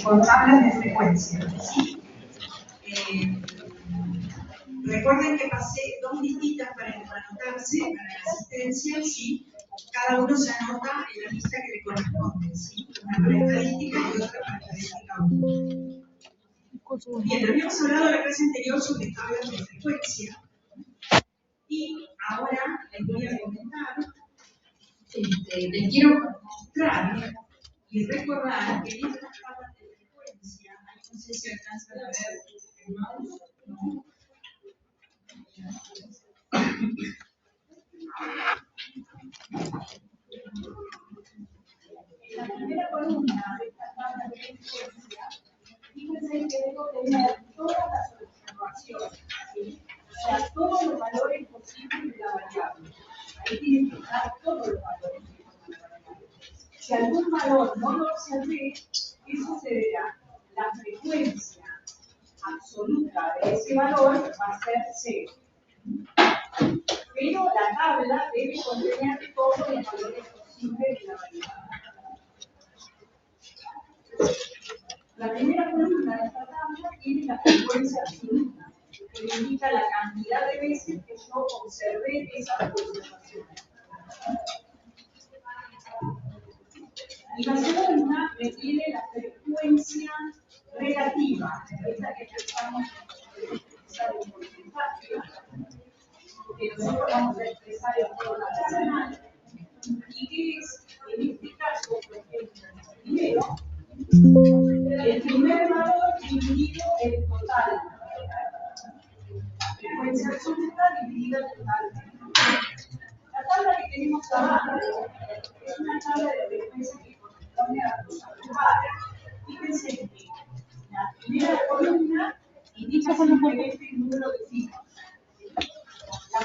con tablas de frecuencia, ¿sí? Recuerden que pasé dos listitas para anotarse, para la asistencia, ¿sí? Cada uno se anota en la lista que le corresponde, ¿sí? Una para estadística y otra para estadística 1. Bien, habíamos hablado en la clase anterior sobre tablas de frecuencia y ahora les voy a comentar, les quiero mostrar y recordar que en estas tablas de frecuencia, no sé si alcanzan a ver el mouse, ¿no? En la primera columna de esta tabla de frecuencia, fíjense que debo tener todas las observaciones, ¿sí? O sea, todos los valores posibles de la variable. Ahí tienen que estar todos los valores posibles de la variable. Si algún valor no lo observé, eso se verá. La frecuencia absoluta de ese valor va a ser 0. Pero la tabla debe contener todos los valores posibles de la variable. La primera columna de esta tabla tiene la frecuencia absoluta, que me indica la cantidad de veces que yo observé esas observaciones. Y la segunda me tiene la frecuencia relativa, esta que empezamos a expresar en porcentaje, que nosotros vamos a expresar en forma racional, y que es, en este caso, por ejemplo, el primer valor dividido el total. Frecuencia absoluta dividida el total. La tabla que tenemos abajo es una tabla de frecuencia que corresponde a datos actuales. Fíjense que la primera columna indica simplemente el número de cifras. La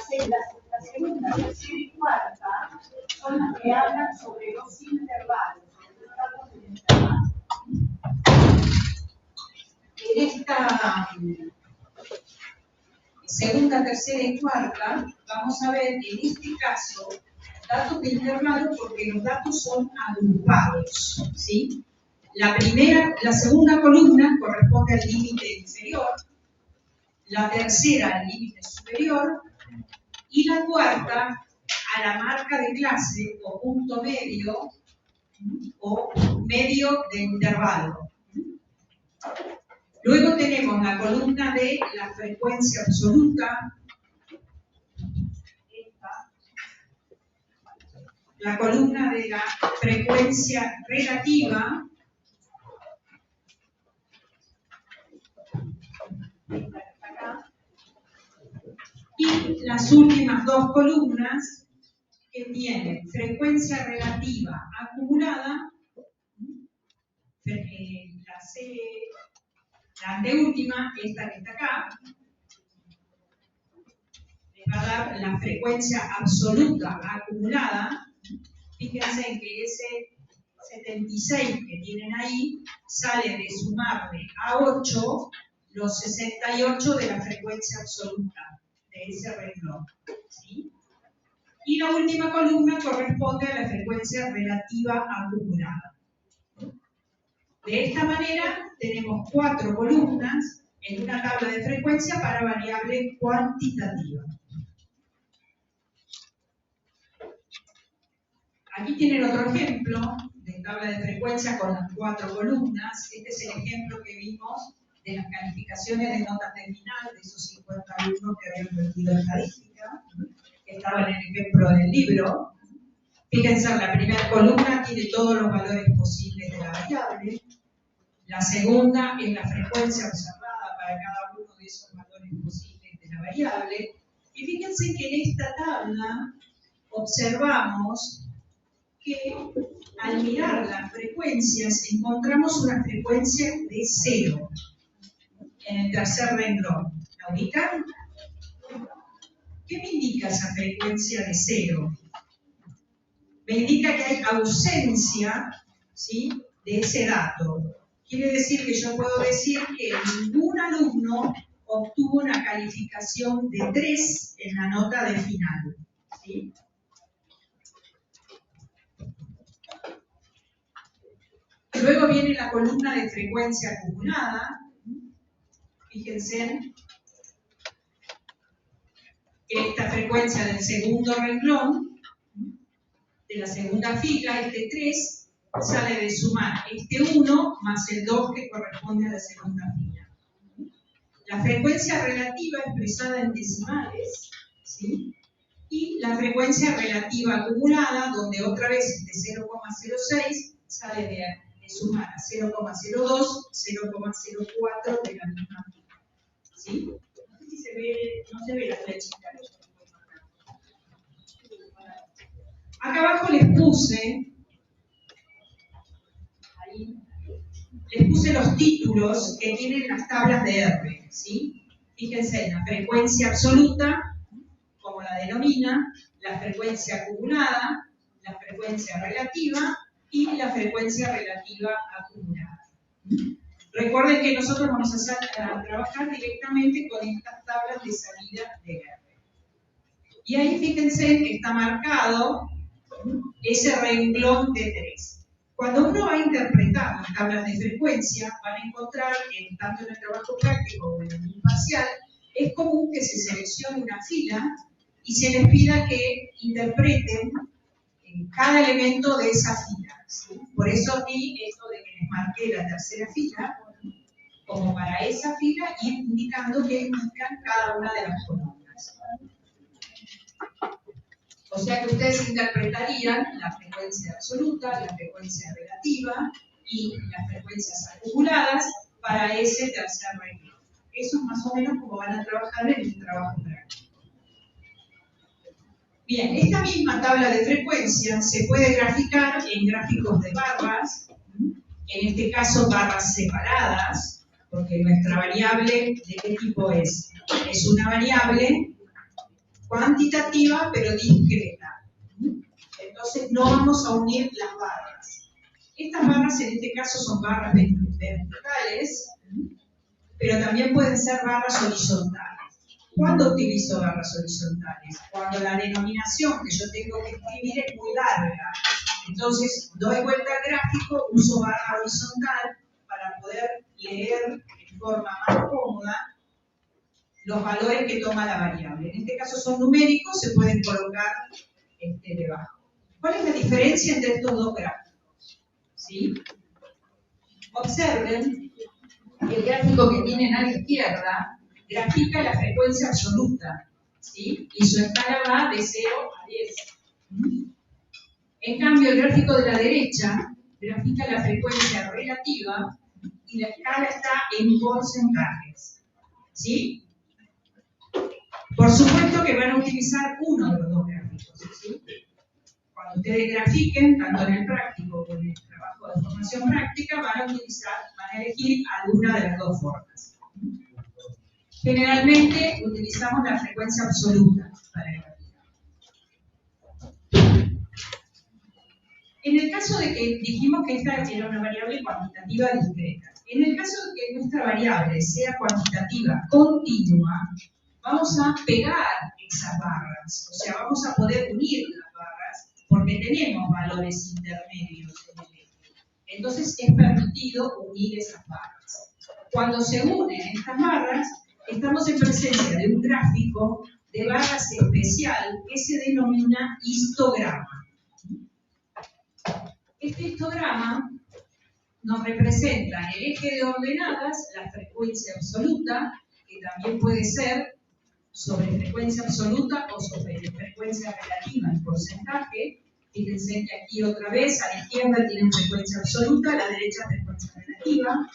segunda, tercera y cuarta son las que hablan sobre los intervalos, sobre los datos del intervalo. En esta segunda, tercera y cuarta, vamos a ver en este caso datos de intervalo porque los datos son agrupados, ¿sí? La segunda columna corresponde al límite inferior, la tercera al límite superior y la cuarta a la marca de clase o punto medio o medio de intervalo. Luego tenemos la columna de la frecuencia absoluta, la columna de la frecuencia relativa, y las últimas dos columnas que tienen frecuencia relativa acumulada, la anteúltima, esta que está acá, les va a dar la frecuencia absoluta acumulada. Fíjense que ese 76 que tienen ahí sale de sumarle a 8 los 68 de la frecuencia absoluta de ese renglón, ¿sí? Y la última columna corresponde a la frecuencia relativa acumulada. De esta manera tenemos 4 columnas en una tabla de frecuencia para variable cuantitativa. Aquí tienen otro ejemplo de tabla de frecuencia con las 4 columnas. Este es el ejemplo que vimos de las calificaciones de notas de final de esos 50 alumnos que habían perdido estadística, que estaban en el ejemplo del libro. Fíjense, la primera columna tiene todos los valores posibles de la variable. La segunda es la frecuencia observada para cada uno de esos valores posibles de la variable. Y fíjense que en esta tabla observamos que al mirar las frecuencias encontramos una frecuencia de 0 en el tercer renglón. ¿La ubican? ¿Qué me indica esa frecuencia de 0? Me indica que hay ausencia, ¿sí?, de ese dato. Quiere decir que yo puedo decir que ningún alumno obtuvo una calificación de 3 en la nota de final, ¿sí? Luego viene la columna de frecuencia acumulada. Fíjense que esta frecuencia del segundo renglón, de la segunda fila, este 3, sale de sumar este 1 más el 2 que corresponde a la segunda fila. La frecuencia relativa expresada en decimales, ¿sí? Y la frecuencia relativa acumulada, donde otra vez este 0,06 sale de sumar a 0,02, 0,04 de la misma fila. ¿Sí? No sé si se ve, no se ve la flechita. Acá abajo les puse los títulos que tienen las tablas de R, ¿sí? Fíjense en la frecuencia absoluta, como la denomina, la frecuencia acumulada, la frecuencia relativa y la frecuencia relativa acumulada. Recuerden que nosotros vamos a trabajar directamente con estas tablas de salida de R. Y ahí fíjense que está marcado ese renglón de 3. Cuando uno va a interpretar las tablas de frecuencia, van a encontrar, tanto en el trabajo práctico como en el imparcial, es común que se seleccione una fila y se les pida que interpreten cada elemento de esa fila, ¿sí? Por eso aquí esto de que les marqué la tercera fila, como para esa fila, y indicando que indican cada una de las columnas. O sea que ustedes interpretarían la frecuencia absoluta, la frecuencia relativa y las frecuencias acumuladas para ese tercer renglón. Eso es más o menos como van a trabajar en el trabajo práctico. Bien, esta misma tabla de frecuencia se puede graficar en gráficos de barras, en este caso barras separadas, porque nuestra variable, ¿de qué tipo es? Es una variable cuantitativa pero discreta. Entonces no vamos a unir las barras. Estas barras en este caso son barras verticales, pero también pueden ser barras horizontales. ¿Cuándo utilizo barras horizontales? Cuando la denominación que yo tengo que escribir es muy larga. Entonces doy vuelta al gráfico, uso barra horizontal para poder leer de forma más cómoda los valores que toma la variable. En este caso son numéricos, se pueden colocar debajo. ¿Cuál es la diferencia entre estos dos gráficos? ¿Sí? Observen el gráfico que tienen a la izquierda grafica la frecuencia absoluta, ¿sí? Y su escala va de 0 a 10. En cambio, el gráfico de la derecha grafica la frecuencia relativa y la escala está en porcentajes, ¿sí? Por supuesto que van a utilizar uno de los dos gráficos, ¿sí? Cuando ustedes grafiquen, tanto en el práctico como en el trabajo de formación práctica, van a elegir alguna de las dos formas. Generalmente utilizamos la frecuencia absoluta para graficar. En el caso de que dijimos que esta era una variable cuantitativa discreta, en el caso de que nuestra variable sea cuantitativa continua, vamos a pegar esas barras, o sea, vamos a poder unir las barras porque tenemos valores intermedios en el eje. Entonces es permitido unir esas barras. Cuando se unen estas barras, estamos en presencia de un gráfico de barras especial que se denomina histograma. Este histograma nos representa en el eje de ordenadas la frecuencia absoluta, que también puede ser sobre frecuencia absoluta o sobre frecuencia relativa en porcentaje. Fíjense que aquí otra vez a la izquierda tienen frecuencia absoluta, a la derecha frecuencia relativa.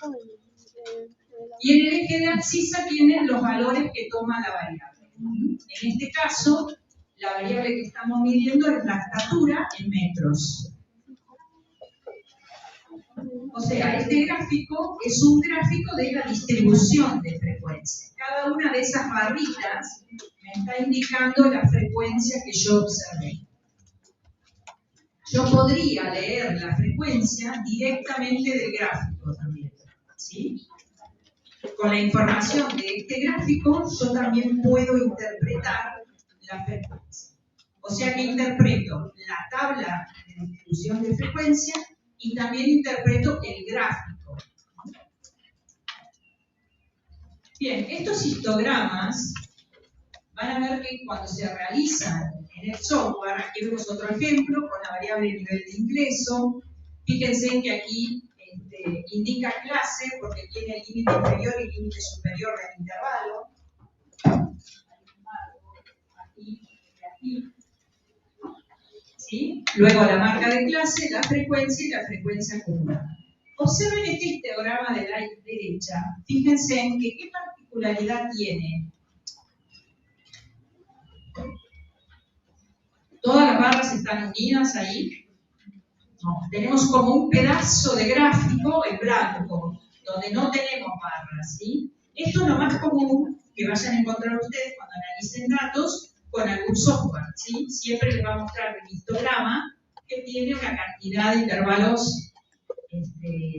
Y en el eje de abscisa tienen los valores que toma la variable. En este caso, la variable que estamos midiendo es la estatura en metros. O sea, este gráfico es un gráfico de la distribución de frecuencia. Cada una de esas barritas me está indicando la frecuencia que yo observé. Yo podría leer la frecuencia directamente del gráfico también, ¿sí? Con la información de este gráfico, yo también puedo interpretar la frecuencia. O sea que interpreto la tabla de distribución de frecuencia y también interpreto el gráfico. Bien, estos histogramas van a ver que cuando se realizan en el software, aquí vemos otro ejemplo con la variable nivel de ingreso. Fíjense que aquí indica clase porque tiene el límite inferior y el límite superior del intervalo. Aquí y aquí. ¿Sí? Luego la marca de clase, la frecuencia y la frecuencia acumulada. Observen este histograma de la derecha. Fíjense en que qué particularidad tiene. ¿Todas las barras están unidas ahí? No, tenemos como un pedazo de gráfico en blanco, donde no tenemos barras, ¿sí? Esto es lo más común que vayan a encontrar ustedes cuando analicen datos con algún software, ¿sí? Siempre les va a mostrar un histograma que tiene una cantidad de intervalos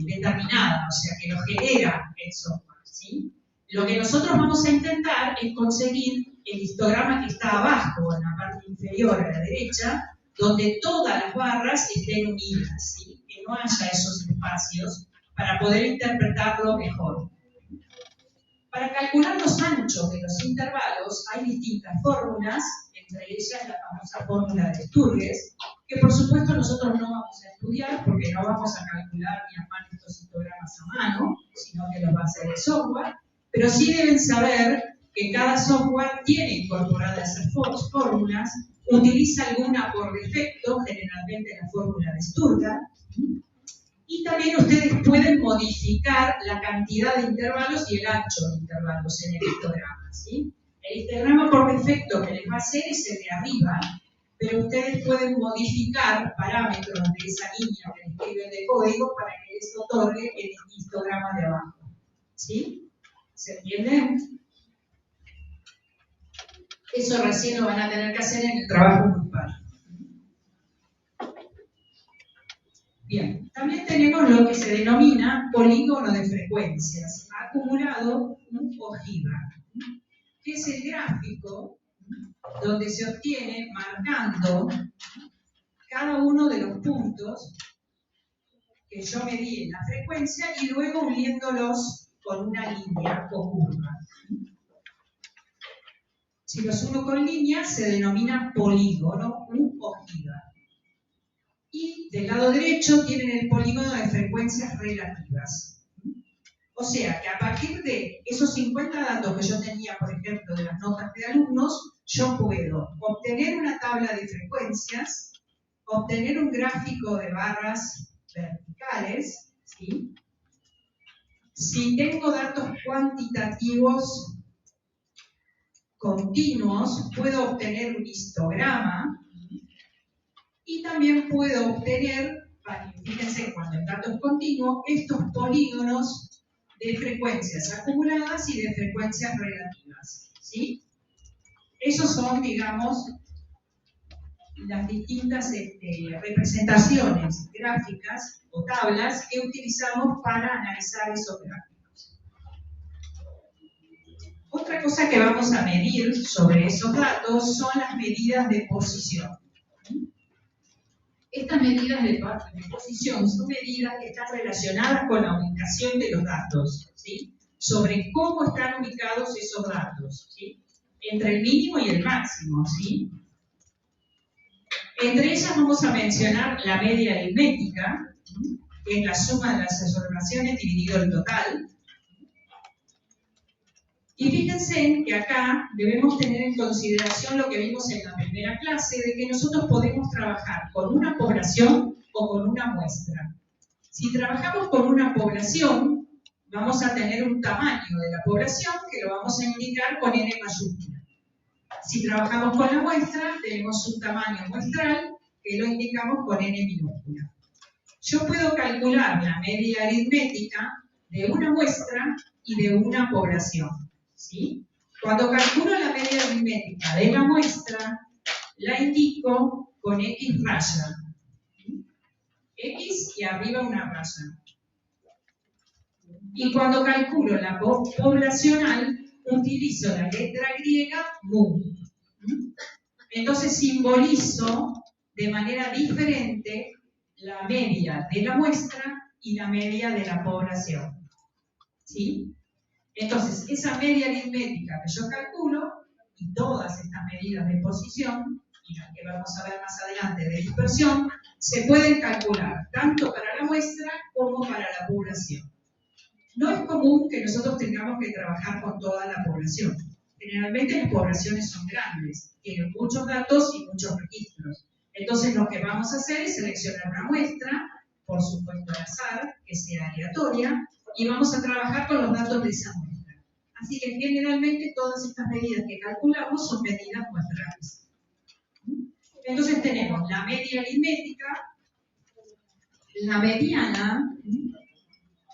determinada, o sea, que lo genera el software, ¿sí? Lo que nosotros vamos a intentar es conseguir el histograma que está abajo, en la parte inferior a la derecha, donde todas las barras estén unidas, ¿sí? Que no haya esos espacios para poder interpretarlo mejor. Para calcular los anchos de los intervalos hay distintas fórmulas, entre ellas la famosa fórmula de Sturges, que por supuesto nosotros no vamos a estudiar porque no vamos a calcular ni armar estos histogramas a mano, sino que los va a hacer el software, pero sí deben saber que cada software tiene incorporadas esas fórmulas, utiliza alguna por defecto, generalmente la fórmula de Sturger, y también ustedes pueden modificar la cantidad de intervalos y el ancho de intervalos en el histograma, ¿sí? El histograma por defecto que les va a hacer es el de arriba, pero ustedes pueden modificar parámetros de esa línea que escriben de código para que les otorgue el histograma de abajo, ¿sí? ¿Se entiende? Eso recién lo van a tener que hacer en el trabajo grupal. Bien, también tenemos lo que se denomina polígono de frecuencias, acumulado o ojiva, que es el gráfico donde se obtiene marcando cada uno de los puntos que yo medí en la frecuencia y luego uniéndolos con una línea o curva. Si los uno con línea se denomina polígono u ojiva. Y del lado derecho tienen el polígono de frecuencias relativas. O sea que a partir de esos 50 datos que yo tenía, por ejemplo, de las notas de alumnos, yo puedo obtener una tabla de frecuencias, obtener un gráfico de barras verticales, ¿sí? Si tengo datos cuantitativos continuos, puedo obtener un histograma y también puedo obtener, fíjense, cuando el dato es continuo, estos polígonos de frecuencias acumuladas y de frecuencias relativas, ¿sí? Esos son, digamos, las distintas representaciones gráficas o tablas que utilizamos para analizar esos gráficos. Otra cosa que vamos a medir sobre esos datos son las medidas de posición. Estas medidas de posición son medidas que están relacionadas con la ubicación de los datos, ¿sí? Sobre cómo están ubicados esos datos, ¿sí? Entre el mínimo y el máximo, ¿sí? Entre ellas vamos a mencionar la media aritmética, que es la suma de las observaciones dividido el total. Y fíjense que acá debemos tener en consideración lo que vimos en la primera clase, de que nosotros podemos trabajar con una población o con una muestra. Si trabajamos con una población, vamos a tener un tamaño de la población que lo vamos a indicar con N mayúscula. Si trabajamos con la muestra, tenemos un tamaño muestral que lo indicamos con N minúscula. Yo puedo calcular la media aritmética de una muestra y de una población, ¿sí? Cuando calculo la media aritmética de la muestra, la indico con X raya. X y arriba una raya. Y cuando calculo la poblacional, utilizo la letra griega mu. Entonces simbolizo de manera diferente la media de la muestra y la media de la población. ¿Sí? Entonces, esa media aritmética que yo calculo, y todas estas medidas de posición, y las que vamos a ver más adelante de dispersión, se pueden calcular tanto para la muestra como para la población. No es común que nosotros tengamos que trabajar con toda la población. Generalmente las poblaciones son grandes, tienen muchos datos y muchos registros. Entonces lo que vamos a hacer es seleccionar una muestra, por supuesto al azar, que sea aleatoria, y vamos a trabajar con los datos de esa muestra. Así que generalmente todas estas medidas que calculamos son medidas muestrales. Entonces tenemos la media aritmética, la mediana,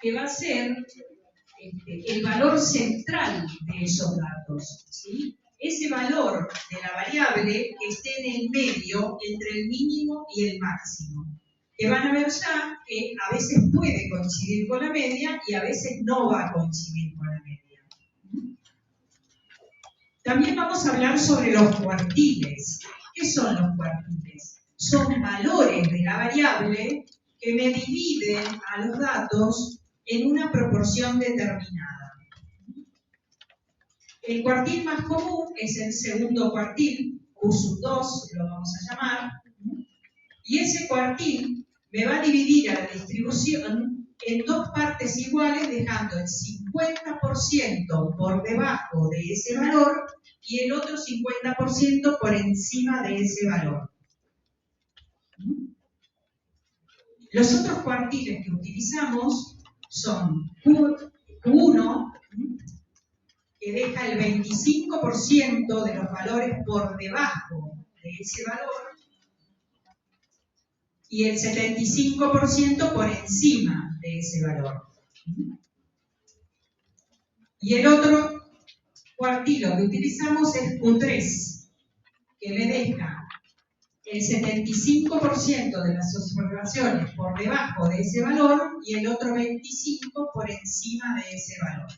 que va a ser el valor central de esos datos, ¿sí? Ese valor de la variable que esté en el medio entre el mínimo y el máximo. Que van a ver ya que a veces puede coincidir con la media y a veces no va a coincidir con la media. También vamos a hablar sobre los cuartiles. ¿Qué son los cuartiles? Son valores de la variable que me dividen a los datos en una proporción determinada. El cuartil más común es el segundo cuartil, Q2 lo vamos a llamar, y ese cuartil me va a dividir a la distribución en dos partes iguales, dejando el 50% por debajo de ese valor y el otro 50% por encima de ese valor. Los otros cuartiles que utilizamos son Q1, que deja el 25% de los valores por debajo de ese valor, y el 75% por encima de ese valor. Y el otro cuartilo que utilizamos es Q3, que me deja el 75% de las observaciones por debajo de ese valor y el otro 25% por encima de ese valor.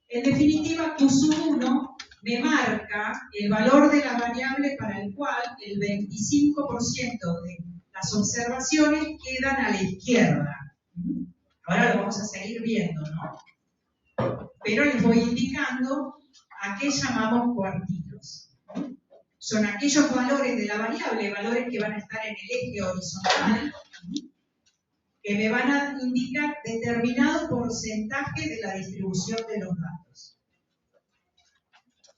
En definitiva, Q1 me marca el valor de la variable para el cual el 25% de las observaciones quedan a la izquierda. Ahora lo vamos a seguir viendo, ¿no? Pero les voy indicando a qué llamamos cuartilos. Son aquellos valores de la variable, valores que van a estar en el eje horizontal, que me van a indicar determinado porcentaje de la distribución de los datos.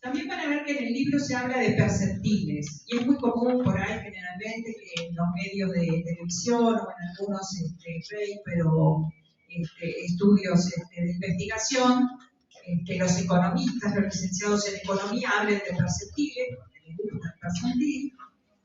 También van a ver que en el libro se habla de perceptiles, y es muy común por ahí generalmente que en los medios de televisión o en algunos papers o estudios de investigación, los economistas, los licenciados en economía hablen de perceptiles, porque les gusta el percentil.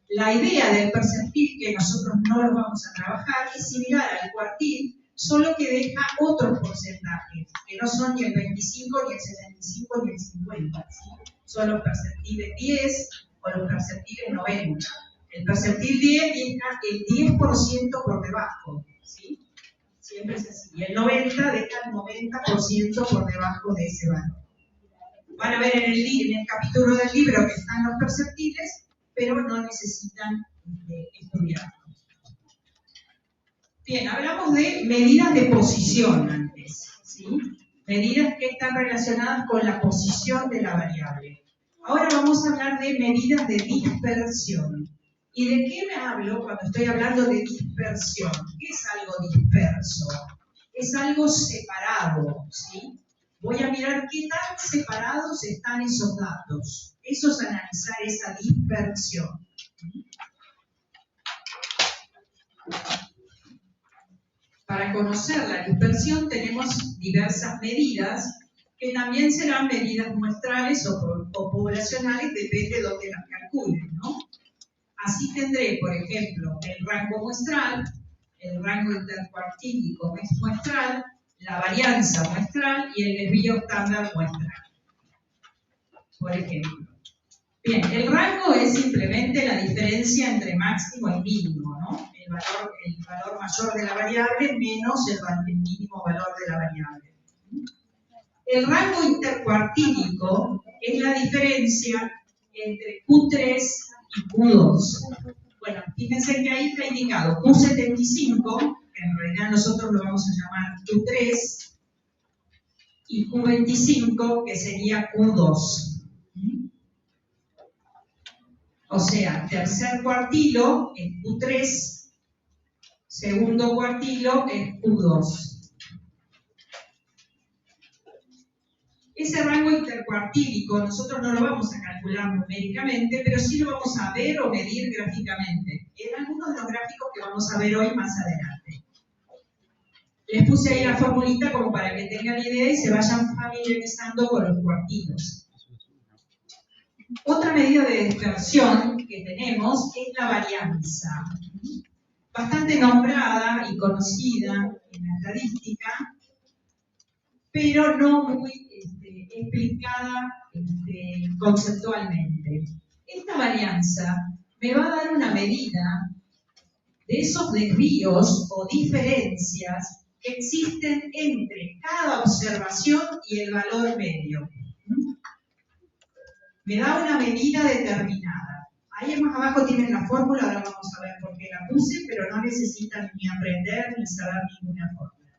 La idea del percentil, que nosotros no lo vamos a trabajar, es similar al cuartil, solo que deja otros porcentajes, que no son ni el 25, ni el 75, ni el 50. ¿Sí? Son los percentiles 10 o los percentiles 90. El percentil 10 deja el 10% por debajo. ¿Sí? Siempre es así. Y el 90 deja el 90% por debajo de ese valor. Van a ver en el capítulo del libro que están los perceptiles, pero no necesitan estudiarlos. Bien, hablamos de medidas de posición antes, ¿sí? Medidas que están relacionadas con la posición de la variable. Ahora vamos a hablar de medidas de dispersión. ¿Y de qué me hablo cuando estoy hablando de dispersión? ¿Qué es algo disperso? Es algo separado, ¿sí? Voy a mirar qué tan separados están esos datos. Eso es analizar esa dispersión. Para conocer la dispersión tenemos diversas medidas que también serán medidas muestrales o poblacionales, depende de dónde las calculen, ¿no? Así tendré, por ejemplo, el rango muestral, el rango intercuartílico muestral, la varianza muestral y el desvío estándar muestral, por ejemplo. Bien, el rango es simplemente la diferencia entre máximo y mínimo, ¿no? El valor mayor de la variable menos el mínimo valor de la variable. El rango intercuartílico es la diferencia entre Q3 y Q2. Bueno, fíjense que ahí está indicado Q75, que en realidad nosotros lo vamos a llamar Q3, y Q25, que sería Q2. O sea, tercer cuartilo es Q3, segundo cuartilo es Q2. Ese rango intercuartílico nosotros no lo vamos a calcular numéricamente, pero sí lo vamos a ver o medir gráficamente, en algunos de los gráficos que vamos a ver hoy más adelante. Les puse ahí la formulita como para que tengan idea y se vayan familiarizando con los cuartilos. Otra medida de dispersión que tenemos es la varianza, bastante nombrada y conocida en la estadística, pero no muy explicada conceptualmente. Esta varianza me va a dar una medida de esos desvíos o diferencias que existen entre cada observación y el valor medio. Me da una medida determinada. Ahí más abajo tienen la fórmula, ahora vamos a ver por qué la puse, pero no necesitan ni aprender ni saber ninguna fórmula.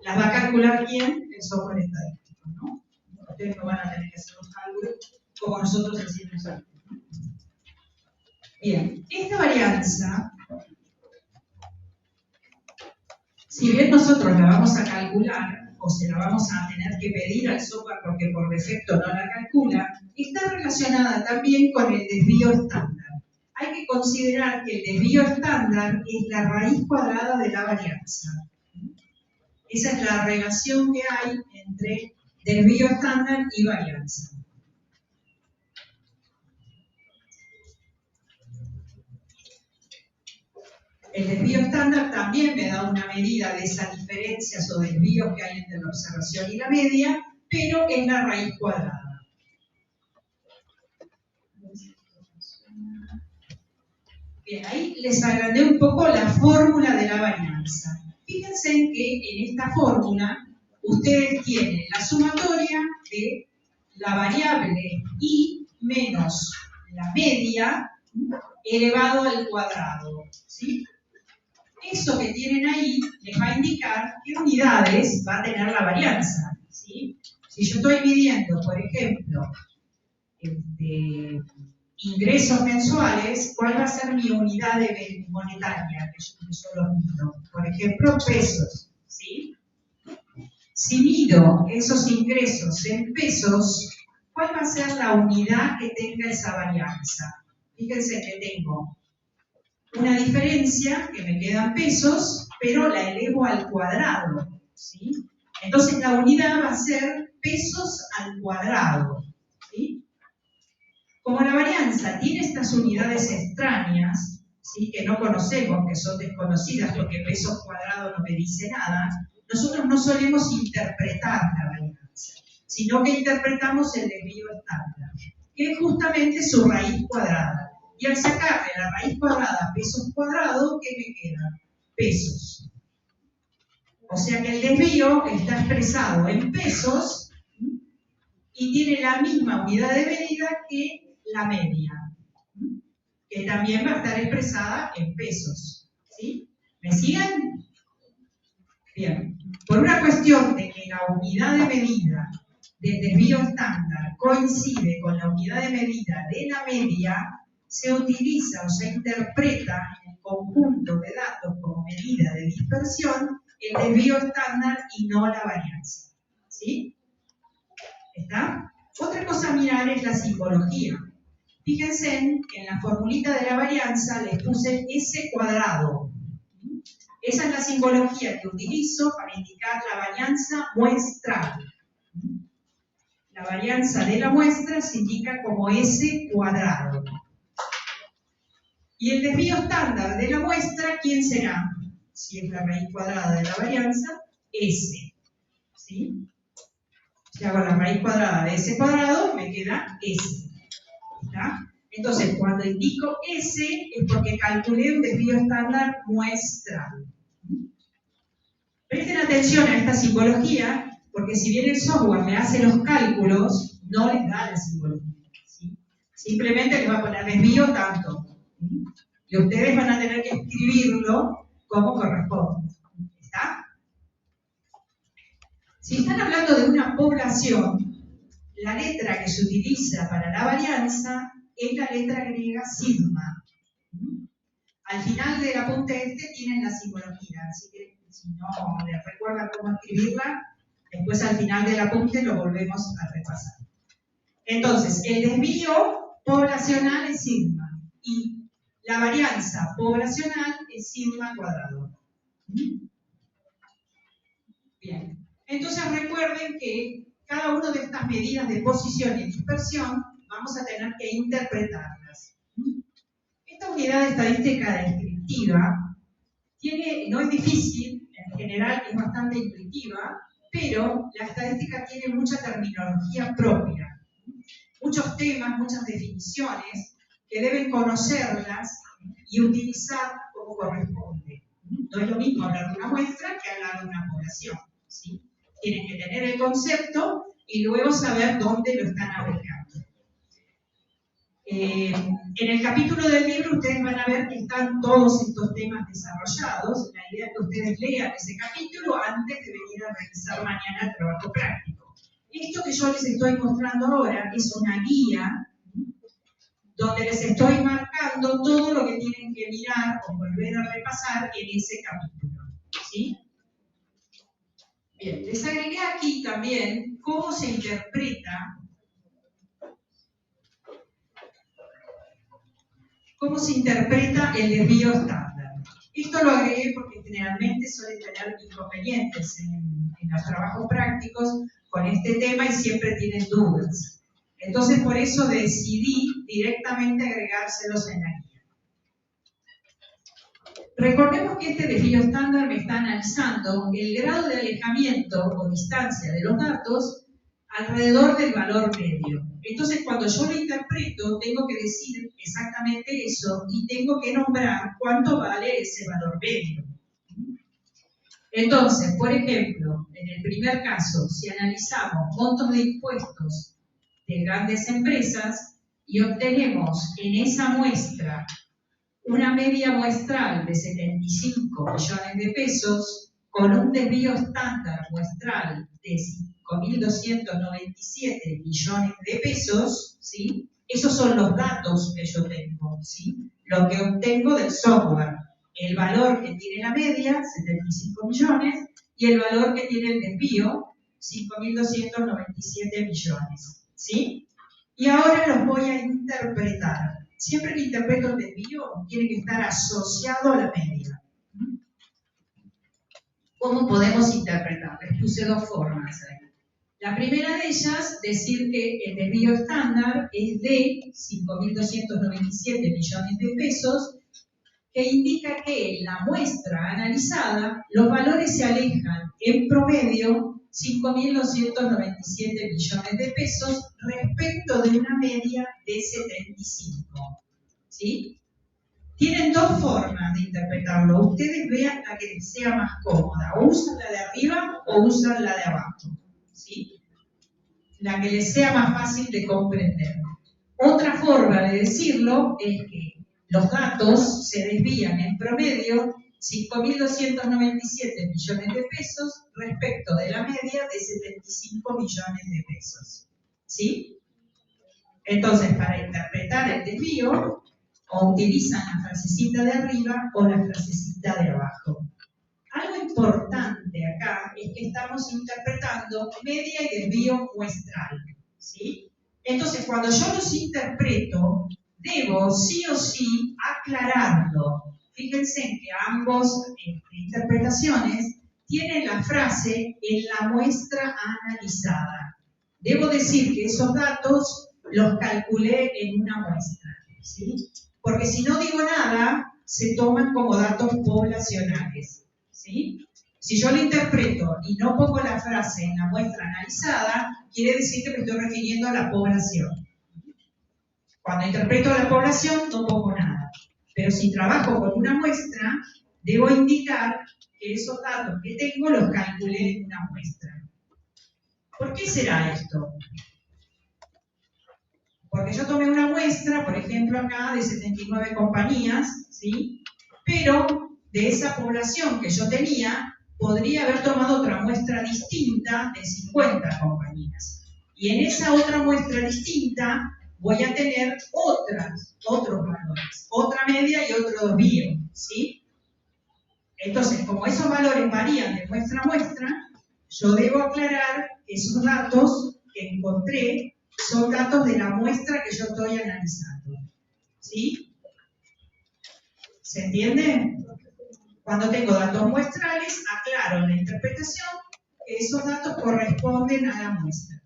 Las va a calcular quién, el software estadístico, ¿no? Ustedes no van a tener que hacer los cálculos como nosotros hacemos antes. Bien, esta varianza, si bien nosotros la vamos a calcular, o se la vamos a tener que pedir al software porque por defecto no la calcula, está relacionada también con el desvío estándar. Hay que considerar que el desvío estándar es la raíz cuadrada de la varianza. Esa es la relación que hay entre desvío estándar y varianza. El desvío estándar también me da una medida de esas diferencias o desvíos que hay entre la observación y la media, pero es la raíz cuadrada. Bien, ahí les agrandé un poco la fórmula de la varianza. Fíjense que en esta fórmula ustedes tienen la sumatoria de la variable y menos la media elevado al cuadrado, ¿sí? Eso que tienen ahí les va a indicar qué unidades va a tener la varianza, ¿sí? Si yo estoy midiendo, por ejemplo, ingresos mensuales, ¿cuál va a ser mi unidad de monetaria que yo los mido? Por ejemplo, pesos, ¿sí? Si mido esos ingresos en pesos, ¿cuál va a ser la unidad que tenga esa varianza? Fíjense que tengo una diferencia que me quedan pesos, pero la elevo al cuadrado, ¿sí? Entonces la unidad va a ser pesos al cuadrado, ¿sí? Como la varianza tiene estas unidades extrañas, ¿sí? Que no conocemos, que son desconocidas, porque pesos cuadrados no me dice nada, nosotros no solemos interpretar la varianza, sino que interpretamos el desvío estándar, que es justamente su raíz cuadrada. Y al sacarle la raíz cuadrada a pesos cuadrados, ¿qué me queda? Pesos. O sea que el desvío está expresado en pesos y tiene la misma unidad de medida que la media, que también va a estar expresada en pesos. ¿Sí? ¿Me siguen? Bien. Por una cuestión de que la unidad de medida del desvío estándar coincide con la unidad de medida de la media, se utiliza o se interpreta en el conjunto de datos como medida de dispersión el desvío estándar y no la varianza. ¿Sí? ¿Está? Otra cosa a mirar es la simbología. Fíjense que en la formulita de la varianza les puse S cuadrado. Esa es la simbología que utilizo para indicar la varianza muestral. La varianza de la muestra se indica como S cuadrado. Y el desvío estándar de la muestra, ¿quién será? Si es la raíz cuadrada de la varianza, S. ¿Sí? Si hago la raíz cuadrada de S cuadrado, me queda S. ¿Está? Entonces, cuando indico S, es porque calculé un desvío estándar muestral. Presten atención a esta simbología, porque si bien el software me hace los cálculos, no les da la simbología. ¿Sí? Simplemente les va a poner desvío tanto. Y ustedes van a tener que escribirlo como corresponde. ¿Está? Si están hablando de una población, la letra que se utiliza para la varianza es la letra griega sigma. Al final del apunte tienen la simbología, así que si no les recuerdan cómo escribirla, después al final del apunte lo volvemos a repasar. Entonces, el desvío poblacional es sigma y la varianza poblacional es sigma cuadrado. Bien, entonces recuerden que cada una de estas medidas de posición y dispersión vamos a tener que interpretarlas. Esta unidad de estadística descriptiva no es difícil, en general es bastante intuitiva, pero la estadística tiene mucha terminología propia, muchos temas, muchas definiciones que deben conocerlas y utilizar como corresponde. No es lo mismo hablar de una muestra que hablar de una población, ¿sí? Tienen que tener el concepto y luego saber dónde lo están aplicando. En el capítulo del libro ustedes van a ver que están todos estos temas desarrollados. La idea es que ustedes lean ese capítulo antes de venir a realizar mañana el trabajo práctico. Esto que yo les estoy mostrando ahora es una guía donde les estoy marcando todo lo que tienen que mirar o volver a repasar en ese capítulo. ¿Sí? Bien, les agregué aquí también cómo se interpreta el desvío estándar. Esto lo agregué porque generalmente suelen tener inconvenientes en los trabajos prácticos con este tema y siempre tienen dudas. Entonces, por eso decidí directamente agregárselos en la guía. Recordemos que este desvío estándar me está analizando el grado de alejamiento o distancia de los datos alrededor del valor medio. Entonces, cuando yo lo interpreto, tengo que decir exactamente eso y tengo que nombrar cuánto vale ese valor medio. Entonces, por ejemplo, en el primer caso, si analizamos montos de impuestos de grandes empresas y obtenemos en esa muestra una media muestral de 75 millones de pesos con un desvío estándar muestral de 5.297 millones de pesos, ¿sí? Esos son los datos que yo tengo, ¿sí? Lo que obtengo del software, el valor que tiene la media, 75 millones, y el valor que tiene el desvío, 5.297 millones, ¿sí? Y ahora los voy a interpretar. Siempre que interpreto el desvío, tiene que estar asociado a la media. ¿Cómo podemos interpretar? Les puse dos formas ahí. La primera de ellas, decir que el desvío estándar es de 5.297 millones de pesos, que indica que en la muestra analizada los valores se alejan en promedio 5.297 millones de pesos respecto de una media de 75. ¿Sí? Tienen dos formas de interpretarlo. Ustedes vean la que les sea más cómoda. O usan la de arriba o usan la de abajo. ¿Sí? La que les sea más fácil de comprender. Otra forma de decirlo es que los datos se desvían en promedio 5.297 millones de pesos respecto de la media de 75 millones de pesos. ¿Sí? Entonces, para interpretar el desvío, o utilizan la frasecita de arriba o la frasecita de abajo. Algo importante acá es que estamos interpretando media y desvío muestral, ¿sí? Entonces, cuando yo los interpreto, debo sí o sí aclararlo. Fíjense en que ambos interpretaciones tienen la frase en la muestra analizada. Debo decir que esos datos los calculé en una muestra, ¿sí? Porque si no digo nada, se toman como datos poblacionales, ¿sí? Si yo lo interpreto y no pongo la frase en la muestra analizada, quiere decir que me estoy refiriendo a la población. Cuando interpreto a la población, no pongo nada. Pero si trabajo con una muestra, debo indicar que esos datos que tengo los calculé en una muestra. ¿Por qué será esto? Porque yo tomé una muestra, por ejemplo, acá de 79 compañías, ¿sí? Pero de esa población que yo tenía, podría haber tomado otra muestra distinta de 50 compañías. Y en esa otra muestra distinta voy a tener otros valores, otra media y otro desvío, ¿sí? Entonces, como esos valores varían de muestra a muestra, yo debo aclarar que esos datos que encontré son datos de la muestra que yo estoy analizando, ¿sí? ¿Se entiende? Cuando tengo datos muestrales, aclaro en la interpretación que esos datos corresponden a la muestra.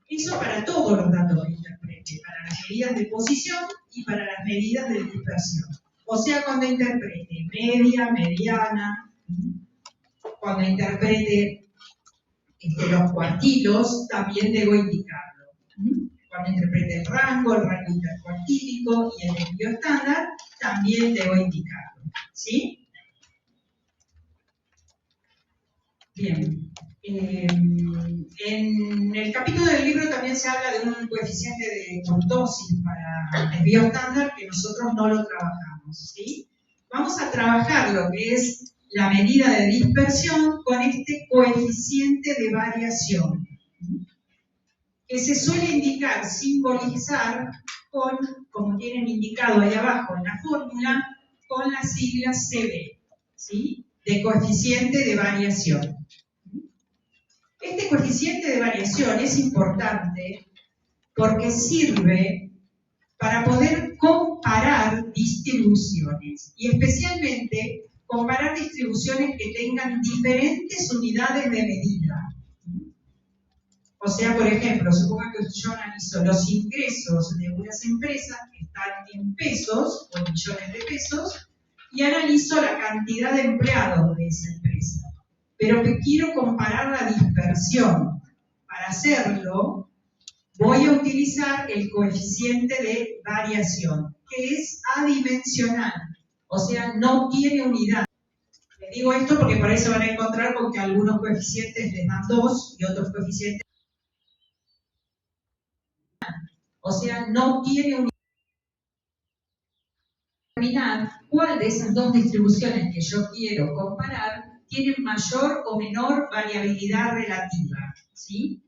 Eso para todos los datos que interprete, para las medidas de posición y para las medidas de dispersión. O sea, cuando interprete media, mediana, cuando interprete los cuartilos, también debo indicarlo. Cuando interprete el rango intercuartílico y el desvío estándar, también debo indicarlo. ¿Sí? Bien. En el capítulo del libro también se habla de un coeficiente de kurtosis para desvío estándar que nosotros no lo trabajamos, ¿sí? Vamos a trabajar lo que es la medida de dispersión con este coeficiente de variación, que se suele indicar, simbolizar con, como tienen indicado ahí abajo en la fórmula, con las siglas CB, ¿sí? De coeficiente de variación. Este coeficiente de variación es importante porque sirve para poder comparar distribuciones y especialmente comparar distribuciones que tengan diferentes unidades de medida. O sea, por ejemplo, suponga que yo analizo los ingresos de unas empresas que están en pesos o en millones de pesos y analizo la cantidad de empleados de esa empresa. Pero que quiero comparar la dispersión. Para hacerlo, voy a utilizar el coeficiente de variación, que es adimensional, o sea, no tiene unidad. Les digo esto porque por eso van a encontrar con que algunos coeficientes les dan 2 y otros coeficientes. O sea, no tiene unidad. Determinar cuál de esas dos distribuciones que yo quiero comparar tienen mayor o menor variabilidad relativa, ¿sí?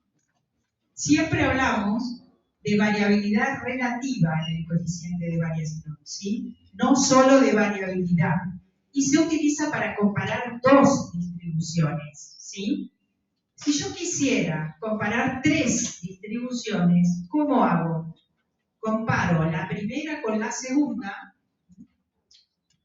Siempre hablamos de variabilidad relativa en el coeficiente de variación, ¿sí? No solo de variabilidad. Y se utiliza para comparar dos distribuciones, ¿sí? Si yo quisiera comparar tres distribuciones, ¿cómo hago? Comparo la primera con la segunda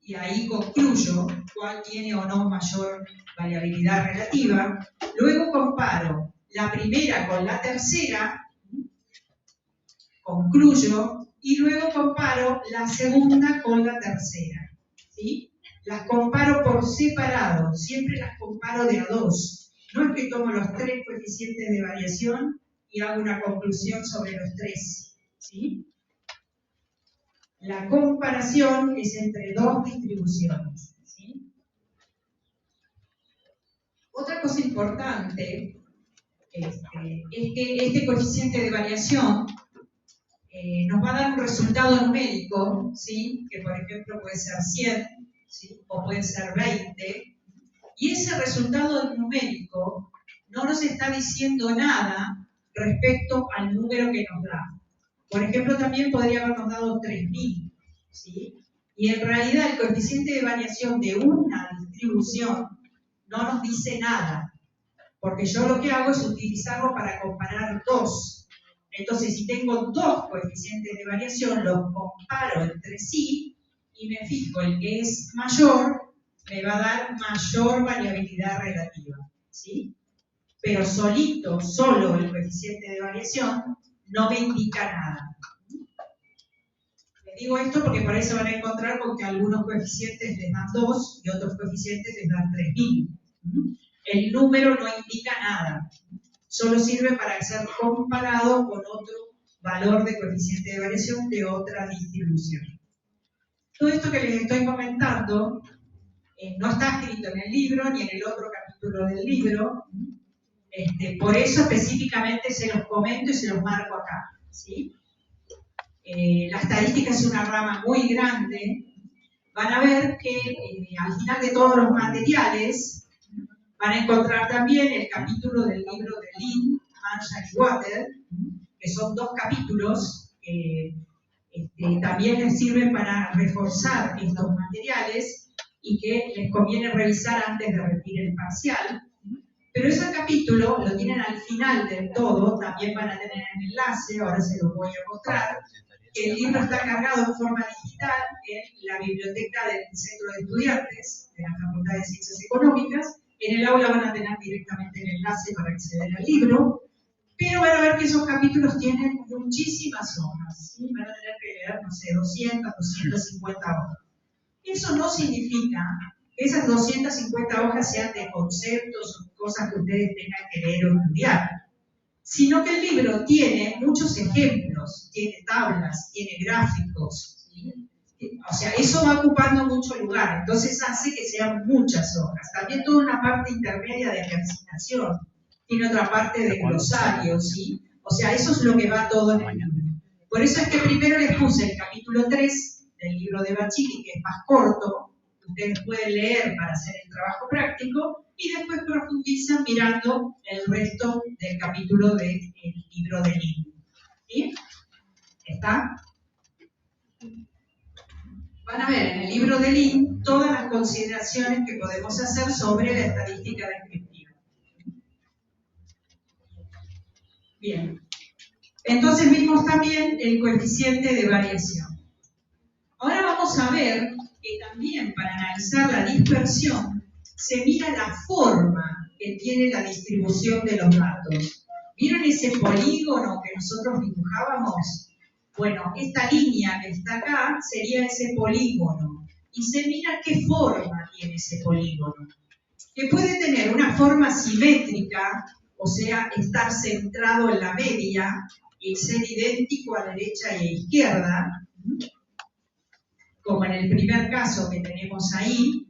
y ahí concluyo cuál tiene o no mayor variabilidad relativa. Luego comparo la primera con la tercera, concluyo, y luego comparo la segunda con la tercera, ¿sí? Las comparo por separado, siempre las comparo de a dos. No es que tomo los tres coeficientes de variación y hago una conclusión sobre los tres, ¿sí? La comparación es entre dos distribuciones, ¿sí? Otra cosa importante es que este coeficiente de variación nos va a dar un resultado numérico, ¿sí? Que por ejemplo puede ser 100, ¿sí? O puede ser 20, y ese resultado numérico no nos está diciendo nada respecto al número que nos da. Por ejemplo, también podría habernos dado 3000, ¿sí? Y en realidad el coeficiente de variación de una distribución no nos dice nada, porque yo lo que hago es utilizarlo para comparar dos. Entonces, si tengo dos coeficientes de variación, los comparo entre sí y me fijo el que es mayor, me va a dar mayor variabilidad relativa, ¿sí? Pero solito, solo el coeficiente de variación, no me indica nada. Les digo esto porque por eso van a encontrar con que algunos coeficientes les dan 2 y otros coeficientes les dan 3000. El número no indica nada, solo sirve para ser comparado con otro valor de coeficiente de variación de otra distribución. Todo esto que les estoy comentando no está escrito en el libro ni en el otro capítulo del libro, por eso específicamente se los comento y se los marco acá, ¿sí? la estadística es una rama muy grande, van a ver que al final de todos los materiales van a encontrar también el capítulo del libro de Lynn, Marshall y Water, que son 2 capítulos que también les sirven para reforzar estos materiales y que les conviene revisar antes de rendir el parcial. Pero ese capítulo lo tienen al final del todo, también van a tener el enlace, ahora se los voy a mostrar. El libro está cargado en forma digital en la biblioteca del Centro de Estudiantes de la Facultad de Ciencias Económicas. En el aula van a tener directamente el enlace para acceder al libro, pero van a ver que esos capítulos tienen muchísimas hojas, ¿sí? Van a tener que leer, no sé, 200, 250 hojas. Eso no significa que esas 250 hojas sean de conceptos o cosas que ustedes tengan que leer o estudiar, sino que el libro tiene muchos ejemplos, tiene tablas, tiene gráficos, ¿sí? O sea, eso va ocupando mucho lugar, entonces hace que sean muchas hojas. También toda una parte intermedia de ejercitación, tiene otra parte de glosario, ¿sí? O sea, eso es lo que va todo en el libro. Por eso es que primero les puse el capítulo 3 del libro de Bacchini, que es más corto, ustedes pueden leer para hacer el trabajo práctico, y después profundizan mirando el resto del capítulo del libro de Lynn. ¿Sí? ¿Está? Van a ver en el libro de Lynn todas las consideraciones que podemos hacer sobre la estadística descriptiva. Bien. Entonces vimos también el coeficiente de variación. Ahora vamos a ver que también para analizar la dispersión se mira la forma que tiene la distribución de los datos. ¿Vieron ese polígono que nosotros dibujábamos? Bueno, esta línea que está acá sería ese polígono. Y se mira qué forma tiene ese polígono. Que puede tener una forma simétrica, o sea, estar centrado en la media y ser idéntico a derecha y a izquierda, como en el primer caso que tenemos ahí,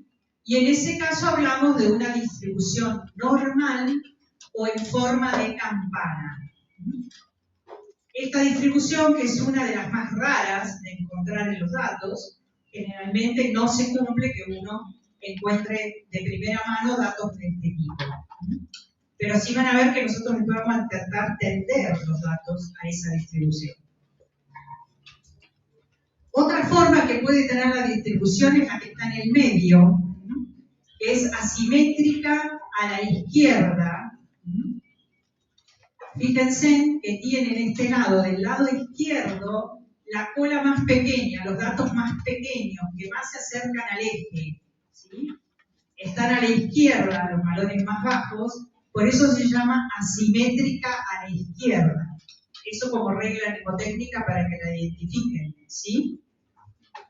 y en ese caso hablamos de una distribución normal o en forma de campana. Esta distribución, que es una de las más raras de encontrar en los datos, generalmente no se cumple que uno encuentre de primera mano datos de este tipo. Pero sí van a ver que nosotros vamos a intentar tender los datos a esa distribución. Otra forma que puede tener la distribución es la que está en el medio, que es asimétrica a la izquierda. Fíjense que tiene en este lado, del lado izquierdo, la cola más pequeña, los datos más pequeños, que más se acercan al eje, ¿sí? Están a la izquierda los valores más bajos, por eso se llama asimétrica a la izquierda. Eso como regla mnemotécnica para que la identifiquen, ¿sí?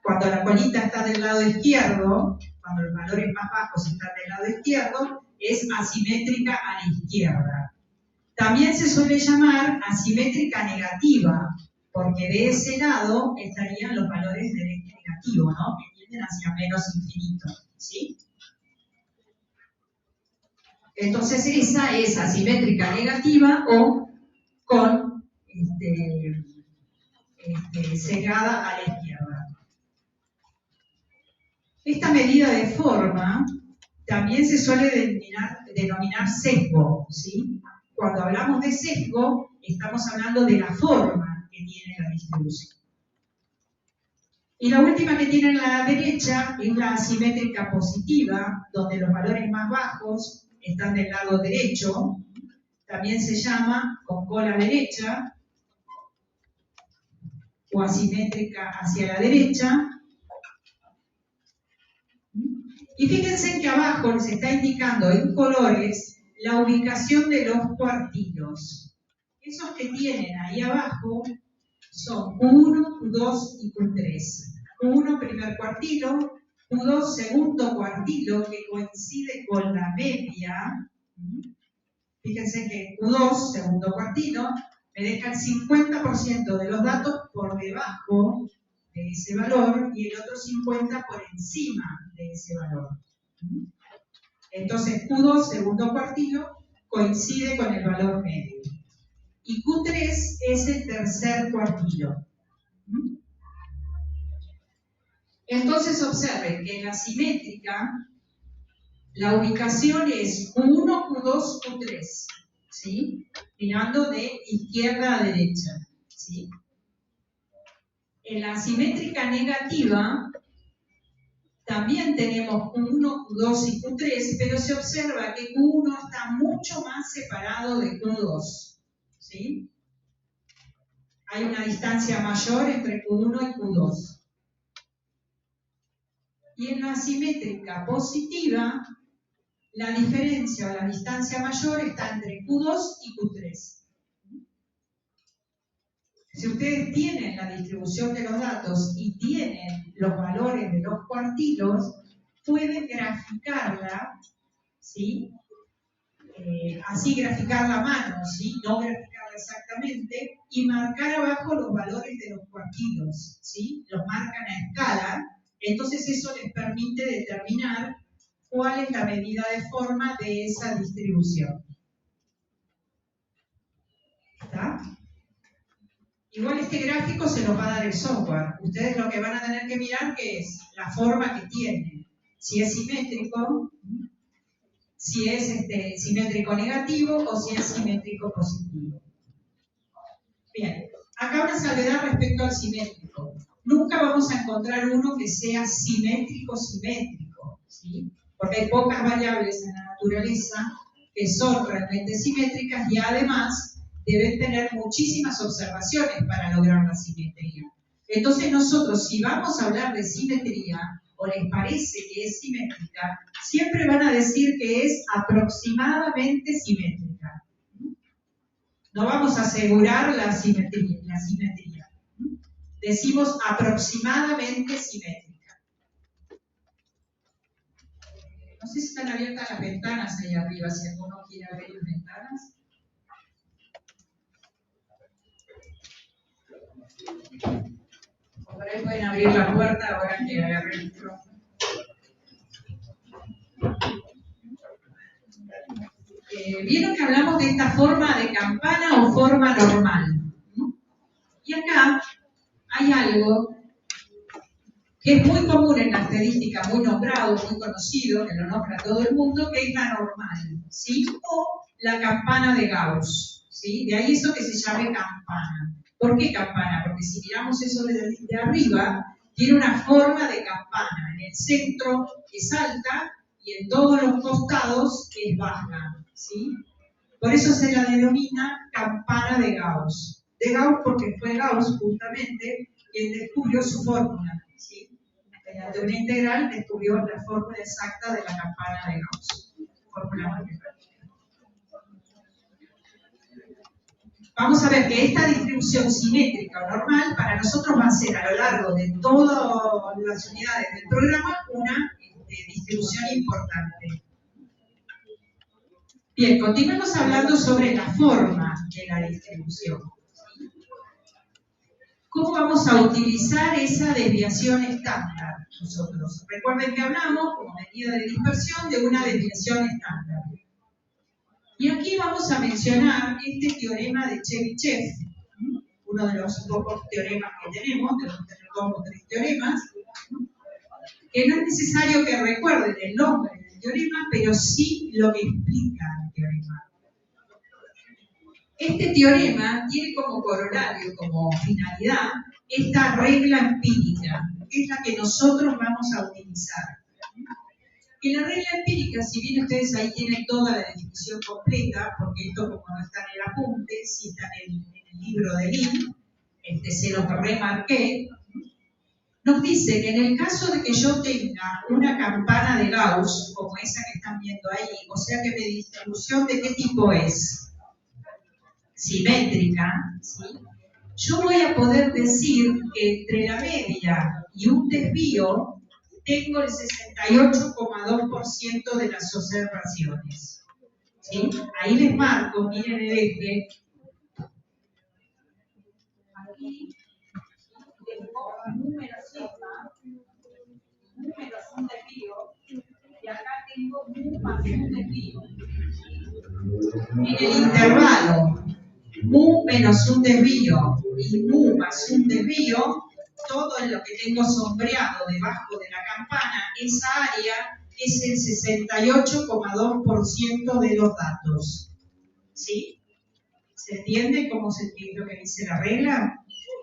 Cuando la colita está del lado izquierdo, cuando los valores más bajos están del lado izquierdo, es asimétrica a la izquierda. También se suele llamar asimétrica negativa, porque de ese lado estarían los valores del eje negativo, ¿no? Que tienden hacia menos infinito, ¿sí? Entonces esa es asimétrica negativa o con cegada a la izquierda. Esta medida de forma también se suele denominar sesgo, ¿sí? Cuando hablamos de sesgo, estamos hablando de la forma que tiene la distribución. Y la última que tiene a la derecha es la asimétrica positiva, donde los valores más bajos están del lado derecho. También se llama con cola derecha o asimétrica hacia la derecha. Y fíjense que abajo les está indicando en colores la ubicación de los cuartilos. Esos que tienen ahí abajo son Q1, Q2 y Q3. Q1 primer cuartilo, Q2 segundo cuartilo que coincide con la media. Fíjense que Q2 segundo cuartilo me deja el 50% de los datos por debajo de ese valor y el otro 50% por encima de ese valor. Entonces Q2 segundo cuartilo coincide con el valor medio. Y Q3 es el tercer cuartilo. Entonces observen que en la simétrica la ubicación es Q1, Q2, Q3, ¿sí? Mirando de izquierda a derecha, ¿sí? En la simétrica negativa también tenemos Q1, Q2 y Q3, pero se observa que Q1 está mucho más separado de Q2, ¿sí? Hay una distancia mayor entre Q1 y Q2. Y en la simétrica positiva, la diferencia o la distancia mayor está entre Q2 y Q3. Si ustedes tienen la distribución de los datos y tienen los valores de los cuartilos, pueden graficarla, ¿sí? Así graficarla a mano, ¿sí? No graficarla exactamente, y marcar abajo los valores de los cuartilos, ¿sí? Los marcan a escala, entonces eso les permite determinar cuál es la medida de forma de esa distribución. ¿Está? Igual este gráfico se los va a dar el software. Ustedes lo que van a tener que mirar que es la forma que tiene. Si es simétrico, si es simétrico negativo o si es simétrico positivo. Bien, acá una salvedad respecto al simétrico. Nunca vamos a encontrar uno que sea simétrico, ¿sí? Porque hay pocas variables en la naturaleza que son realmente simétricas y además deben tener muchísimas observaciones para lograr la simetría. Entonces nosotros, si vamos a hablar de simetría, o les parece que es simétrica, siempre van a decir que es aproximadamente simétrica. No vamos a asegurar la simetría. Decimos aproximadamente simétrica. No sé si están abiertas las ventanas ahí arriba, si alguno quiere abrir las ventanas. Por ahí pueden abrir la puerta ahora que agarre el micrófono. Vieron que hablamos de esta forma de campana o forma normal, ¿no? Y acá hay algo que es muy común en la estadística, muy nombrado, muy conocido, que lo nombra todo el mundo, que es la normal, ¿sí? O la campana de Gauss, ¿sí? De ahí eso que se llame campana. ¿Por qué campana? Porque si miramos eso de arriba, tiene una forma de campana. En el centro es alta y en todos los costados es baja, ¿sí? Por eso se la denomina campana de Gauss. De Gauss porque fue Gauss justamente quien descubrió su fórmula, ¿sí? Mediante una integral descubrió la fórmula exacta de la campana de Gauss. Fórmula matemática. Vamos a ver que esta distribución simétrica o normal para nosotros va a ser a lo largo de todas las unidades del programa una distribución importante. Bien, continuamos hablando sobre la forma de la distribución. ¿Cómo vamos a utilizar esa desviación estándar nosotros? Recuerden que hablamos, como medida de dispersión, de una desviación estándar. Y aquí vamos a mencionar este teorema de Chebyshev, uno de los pocos teoremas que tenemos, debemos tener 2 o 3 teoremas, que no es necesario que recuerden el nombre del teorema, pero sí lo que explica el teorema. Este teorema tiene como corolario, como finalidad, esta regla empírica, que es la que nosotros vamos a utilizar. Y la regla empírica, si bien ustedes ahí tienen toda la definición completa, porque esto como no está en el apunte, sí está en el libro de Lin, se lo remarqué, nos dice que en el caso de que yo tenga una campana de Gauss, como esa que están viendo ahí, o sea que mi distribución de qué tipo es simétrica, ¿sí? Yo voy a poder decir que entre la media y un desvío tengo el 68,2% de las observaciones. ¿Sí? Ahí les marco, miren el eje. Aquí tengo número sigma, número un desvío, y acá tengo mu más un desvío. En el intervalo mu menos un desvío y mu más un desvío, todo lo que tengo sombreado debajo de la campana, esa área es el 68,2% de los datos. ¿Sí? ¿Se entiende cómo se entiende lo que dice la regla?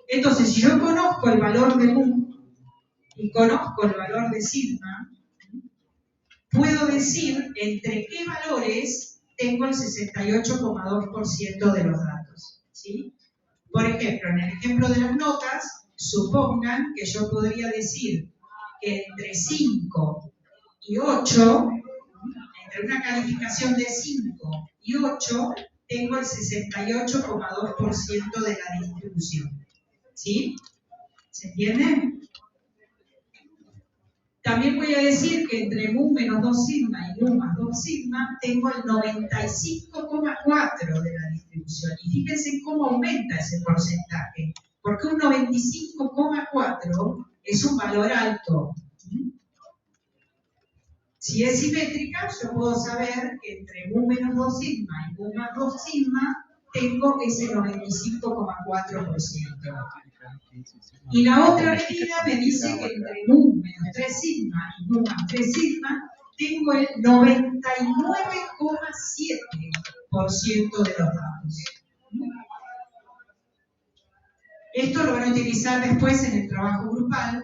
Entonces, si yo conozco el valor de mu y conozco el valor de sigma, puedo decir entre qué valores tengo el 68,2% de los datos. ¿Sí? Por ejemplo, en el ejemplo de las notas, supongan que yo podría decir que entre 5 y 8, entre una calificación de 5 y 8, tengo el 68,2% de la distribución. ¿Sí? ¿Se entiende? También voy a decir que entre mu menos 2 sigma y mu más 2 sigma tengo el 95,4 de la distribución. Y fíjense cómo aumenta ese porcentaje, porque un 95,4 es un valor alto. Si es simétrica, yo puedo saber que entre mu menos 2 sigma y mu más 2 sigma tengo ese 95,4%. Y la otra medida me dice que entre mu menos 3 sigma y mu más 3 sigma tengo el 99,7% de los datos. Esto lo van a utilizar después en el trabajo grupal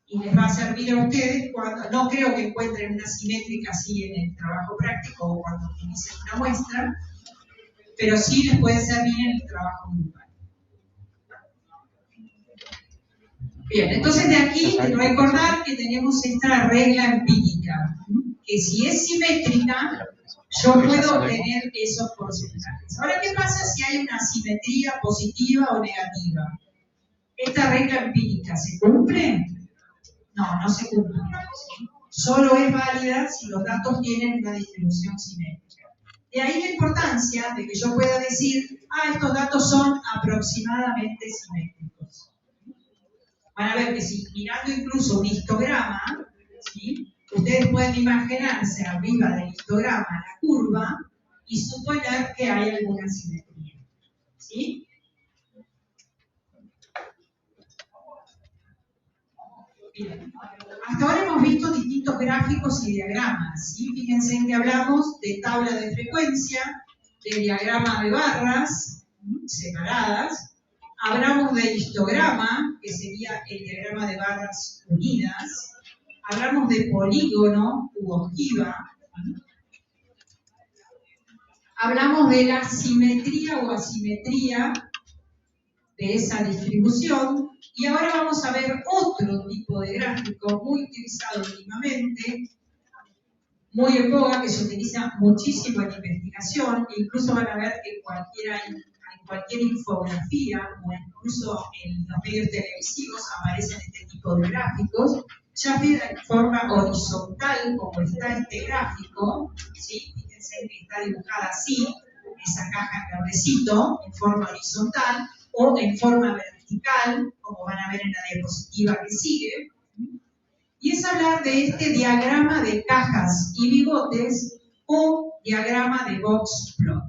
y les va a servir a ustedes cuando, no creo que encuentren una simétrica así en el trabajo práctico o cuando utilicen una muestra, pero sí les puede servir en el trabajo grupal. Bien, entonces de aquí recordar que tenemos esta regla empírica, que si es simétrica, yo puedo obtener esos porcentajes. Ahora, ¿qué pasa si hay una simetría positiva o negativa? ¿Esta regla empírica se cumple? No, no se cumple. Solo es válida si los datos tienen una distribución simétrica. De ahí la importancia de que yo pueda decir, estos datos son aproximadamente simétricos. Van a ver que si mirando incluso un histograma, ¿sí?, ustedes pueden imaginarse arriba del histograma la curva y suponer que hay alguna simetría. ¿Sí? Bien. Hasta ahora hemos visto distintos gráficos y diagramas. ¿Sí? Fíjense que hablamos de tabla de frecuencia, de diagrama de barras separadas. Hablamos del histograma, que sería el diagrama de barras unidas. Hablamos de polígono u ojiva. Hablamos de la simetría o asimetría de esa distribución. Y ahora vamos a ver otro tipo de gráfico muy utilizado últimamente, muy en boga, que se utiliza muchísimo en investigación. Incluso van a ver que en cualquier infografía o incluso en los medios televisivos aparecen este tipo de gráficos, ya sea de forma horizontal, como está este gráfico, ¿sí? Fíjense que está dibujada así, esa caja en verdecito, en forma horizontal, o en forma vertical, como van a ver en la diapositiva que sigue. Y es hablar de este diagrama de cajas y bigotes o diagrama de box plot.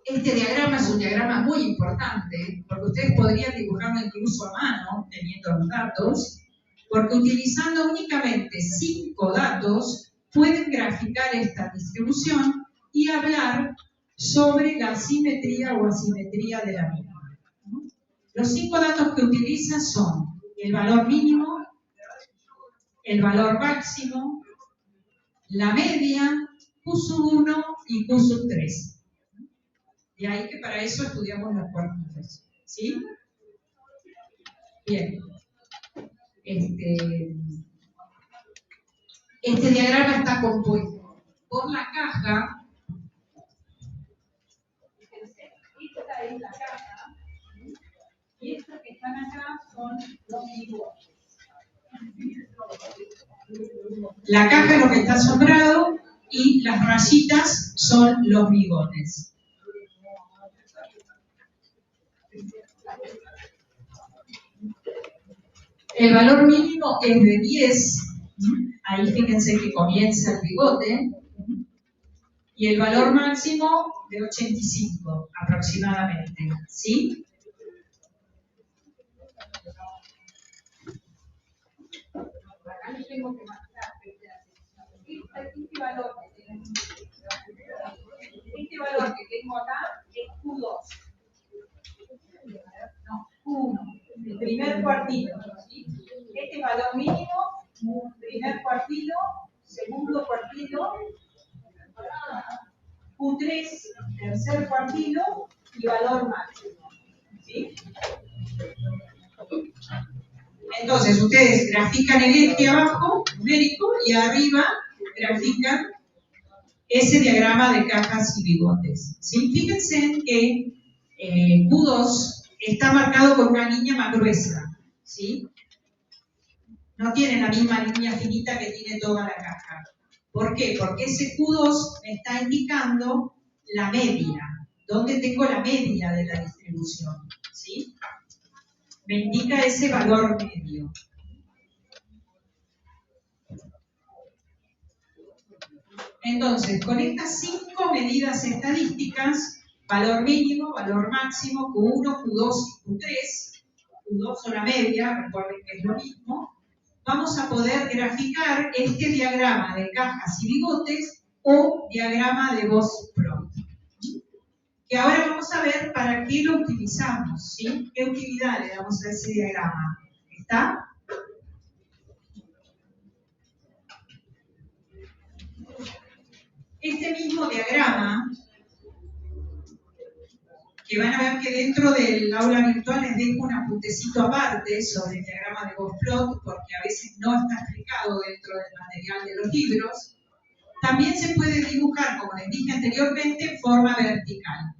Este diagrama es un diagrama muy importante, porque ustedes podrían dibujarlo incluso a mano, teniendo los datos, porque utilizando únicamente 5 datos, pueden graficar esta distribución y hablar sobre la simetría o asimetría de la misma. Los 5 datos que utilizan son el valor mínimo, el valor máximo, la media, Q1 y Q3. De ahí que para eso estudiamos los cuartitos, ¿sí? Bien. Este diagrama está compuesto por la caja. Fíjense, esta es la caja. Y estos que están acá son los bigotes. La caja es lo que está sombreado y las rayitas son los bigotes. El valor mínimo es de 10, ahí fíjense que comienza el bigote, y el valor máximo de 85 aproximadamente, ¿sí? tengo que marcar este valor que tengo acá es Q2. No, Q1, el primer cuartilo. ¿Sí? Este es valor mínimo, primer cuartilo, segundo cuartilo, Q3, tercer cuartilo y valor máximo. ¿Sí? Entonces, ustedes grafican el eje abajo, numérico, y arriba grafican ese diagrama de cajas y bigotes. ¿Sí? Fíjense que Q2 está marcado con una línea más gruesa. ¿Sí? No tiene la misma línea finita que tiene toda la caja. ¿Por qué? Porque ese Q2 me está indicando la media. ¿Dónde tengo la media de la distribución? ¿Sí? Me indica ese valor medio. Entonces, con estas 5 medidas estadísticas, valor mínimo, valor máximo, Q1, Q2 y Q3, Q2 son la media, recuerden que es lo mismo, vamos a poder graficar este diagrama de cajas y bigotes o diagrama de Gauss-Plot. Que ahora vamos a ver para qué lo utilizamos, ¿sí? ¿Qué utilidad le damos a ese diagrama? ¿Está? Este mismo diagrama, que van a ver que dentro del aula virtual les dejo un apuntecito aparte sobre el diagrama de Gauss-Plot, porque a veces no está explicado dentro del material de los libros, también se puede dibujar, como les dije anteriormente, en forma vertical.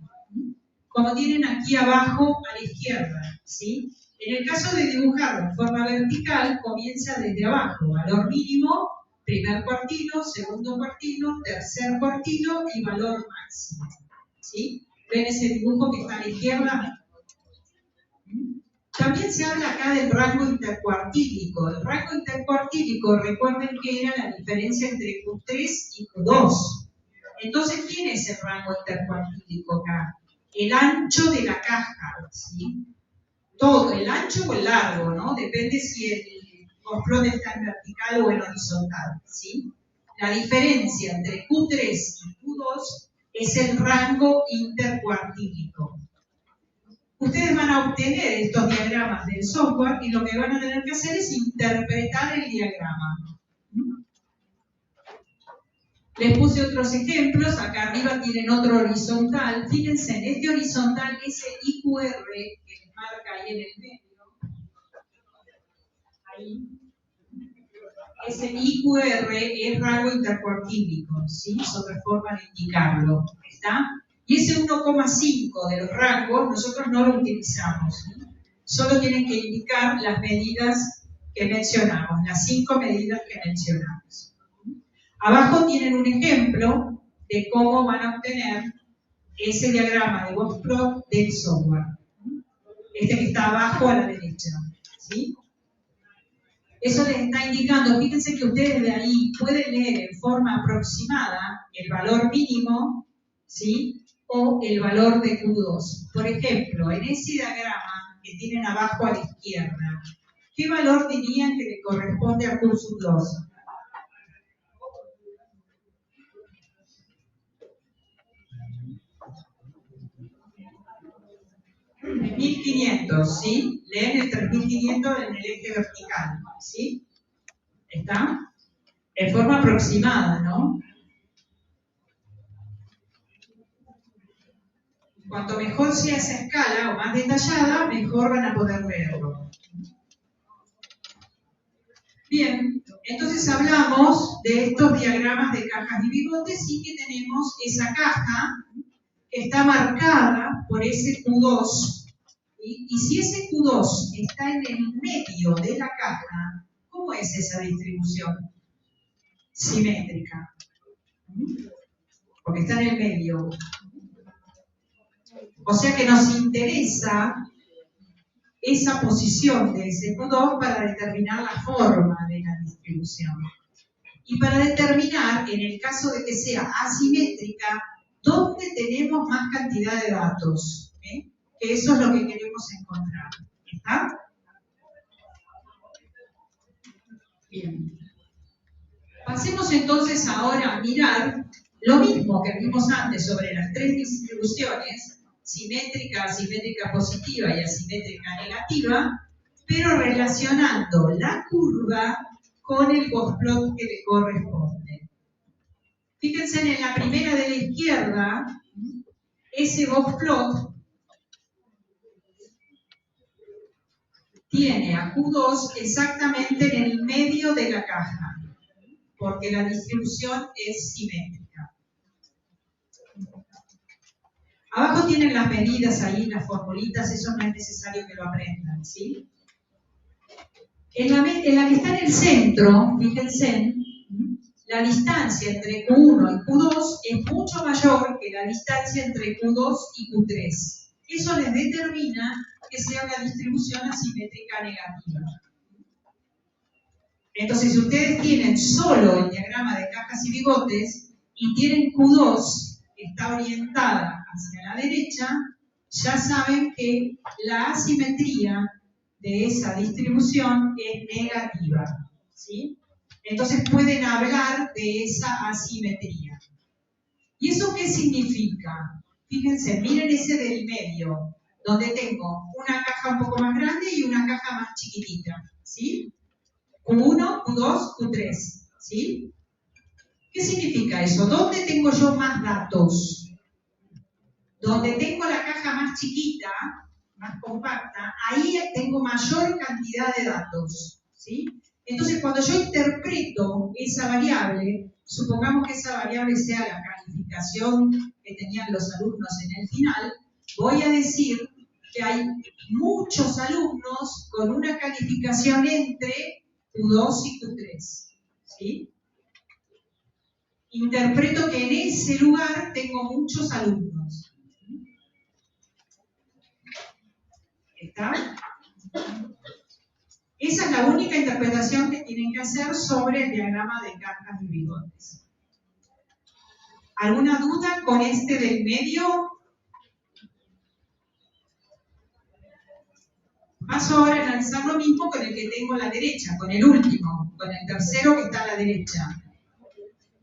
Como tienen aquí abajo a la izquierda, ¿sí? En el caso de dibujarlo en forma vertical, comienza desde abajo, valor mínimo, primer cuartilo, segundo cuartilo, tercer cuartilo y valor máximo, ¿sí? ¿Ven ese dibujo que está a la izquierda? También se habla acá del rango intercuartílico. El rango intercuartílico, recuerden que era la diferencia entre Q3 y Q2. Entonces, ¿quién es el rango intercuartílico acá? El ancho de la caja, ¿sí? Todo, el ancho o el largo, ¿no? Depende si el Gauss-Plot está en vertical o en horizontal, ¿sí? La diferencia entre Q3 y Q2 es el rango intercuartílico. Ustedes van a obtener estos diagramas del software y lo que van a tener que hacer es interpretar el diagrama. Les puse otros ejemplos, acá arriba tienen otro horizontal. Fíjense, en este horizontal, ese IQR que les marca ahí en el medio, ahí, ese IQR es rango intercuartílico, ¿sí? Es otra forma de indicarlo, ¿está? Y ese 1,5 de los rangos nosotros no lo utilizamos, ¿sí? Solo tienen que indicar las medidas que mencionamos, las 5 medidas que mencionamos. Abajo tienen un ejemplo de cómo van a obtener ese diagrama de Gauss-Plot del software. Este que está abajo a la derecha, ¿sí? Eso les está indicando, fíjense que ustedes de ahí pueden leer en forma aproximada el valor mínimo, ¿sí? O el valor de Q2. Por ejemplo, en ese diagrama que tienen abajo a la izquierda, ¿qué valor dirían que le corresponde a Q2? 3500, ¿sí? Leen el 3500 en el eje vertical, ¿sí? ¿Está? En forma aproximada, ¿no? Cuanto mejor sea esa escala o más detallada, mejor van a poder verlo. Bien, entonces hablamos de estos diagramas de cajas y bigotes y que tenemos esa caja que está marcada por ese Q2. Y si ese Q2 está en el medio de la caja, ¿cómo es esa distribución? Simétrica. Porque está en el medio. O sea que nos interesa esa posición de ese Q2 para determinar la forma de la distribución. Y para determinar, en el caso de que sea asimétrica, dónde tenemos más cantidad de datos. Que eso es lo que queremos encontrar. ¿Está? Bien. Pasemos entonces ahora a mirar lo mismo que vimos antes sobre las tres distribuciones, simétrica, asimétrica positiva y asimétrica negativa, pero relacionando la curva con el boxplot que le corresponde. Fíjense en la primera de la izquierda, ese boxplot tiene a Q2 exactamente en el medio de la caja, porque la distribución es simétrica. Abajo tienen las medidas ahí, las formulitas, eso no es necesario que lo aprendan, ¿sí? En la que está en el centro, fíjense, la distancia entre Q1 y Q2 es mucho mayor que la distancia entre Q2 y Q3. Eso les determina que sea una distribución asimétrica negativa. Entonces, si ustedes tienen solo el diagrama de cajas y bigotes y tienen Q2 que está orientada hacia la derecha, ya saben que la asimetría de esa distribución es negativa, ¿sí? Entonces pueden hablar de esa asimetría. ¿Y eso qué significa? Fíjense, miren ese del medio, donde tengo una caja un poco más grande y una caja más chiquitita, ¿sí? Q1, Q2, Q3, ¿sí? ¿Qué significa eso? ¿Dónde tengo yo más datos? Donde tengo la caja más chiquita, más compacta, ahí tengo mayor cantidad de datos, ¿sí? Entonces, cuando yo interpreto esa variable, supongamos que esa variable sea la calificación que tenían los alumnos en el final, voy a decir que hay muchos alumnos con una calificación entre Q2 y Q3, ¿sí? Interpreto que en ese lugar tengo muchos alumnos. ¿Está? Esa es la única interpretación que tienen que hacer sobre el diagrama de cajas y bigotes. ¿Alguna duda con este del medio? Paso ahora a analizar lo mismo con el que tengo a la derecha, con el último, con el tercero que está a la derecha.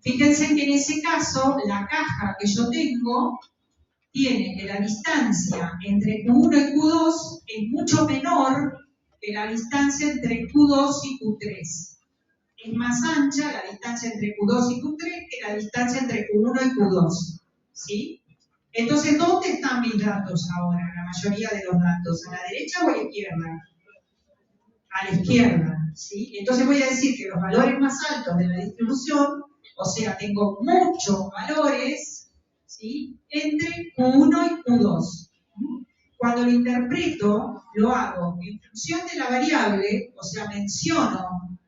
Fíjense que en ese caso, la caja que yo tengo tiene que la distancia entre Q1 y Q2 es mucho menor que la distancia entre Q2 y Q3. Es más ancha la distancia entre Q2 y Q3 que la distancia entre Q1 y Q2. ¿Sí? Entonces, ¿dónde están mis datos ahora? La mayoría de los datos, ¿a la derecha o a la izquierda? A la izquierda. ¿Sí? Entonces voy a decir que los valores más altos de la distribución, o sea, tengo muchos valores, ¿sí? Entre Q1 y Q2. Cuando lo interpreto, lo hago en función de la variable, o sea, menciono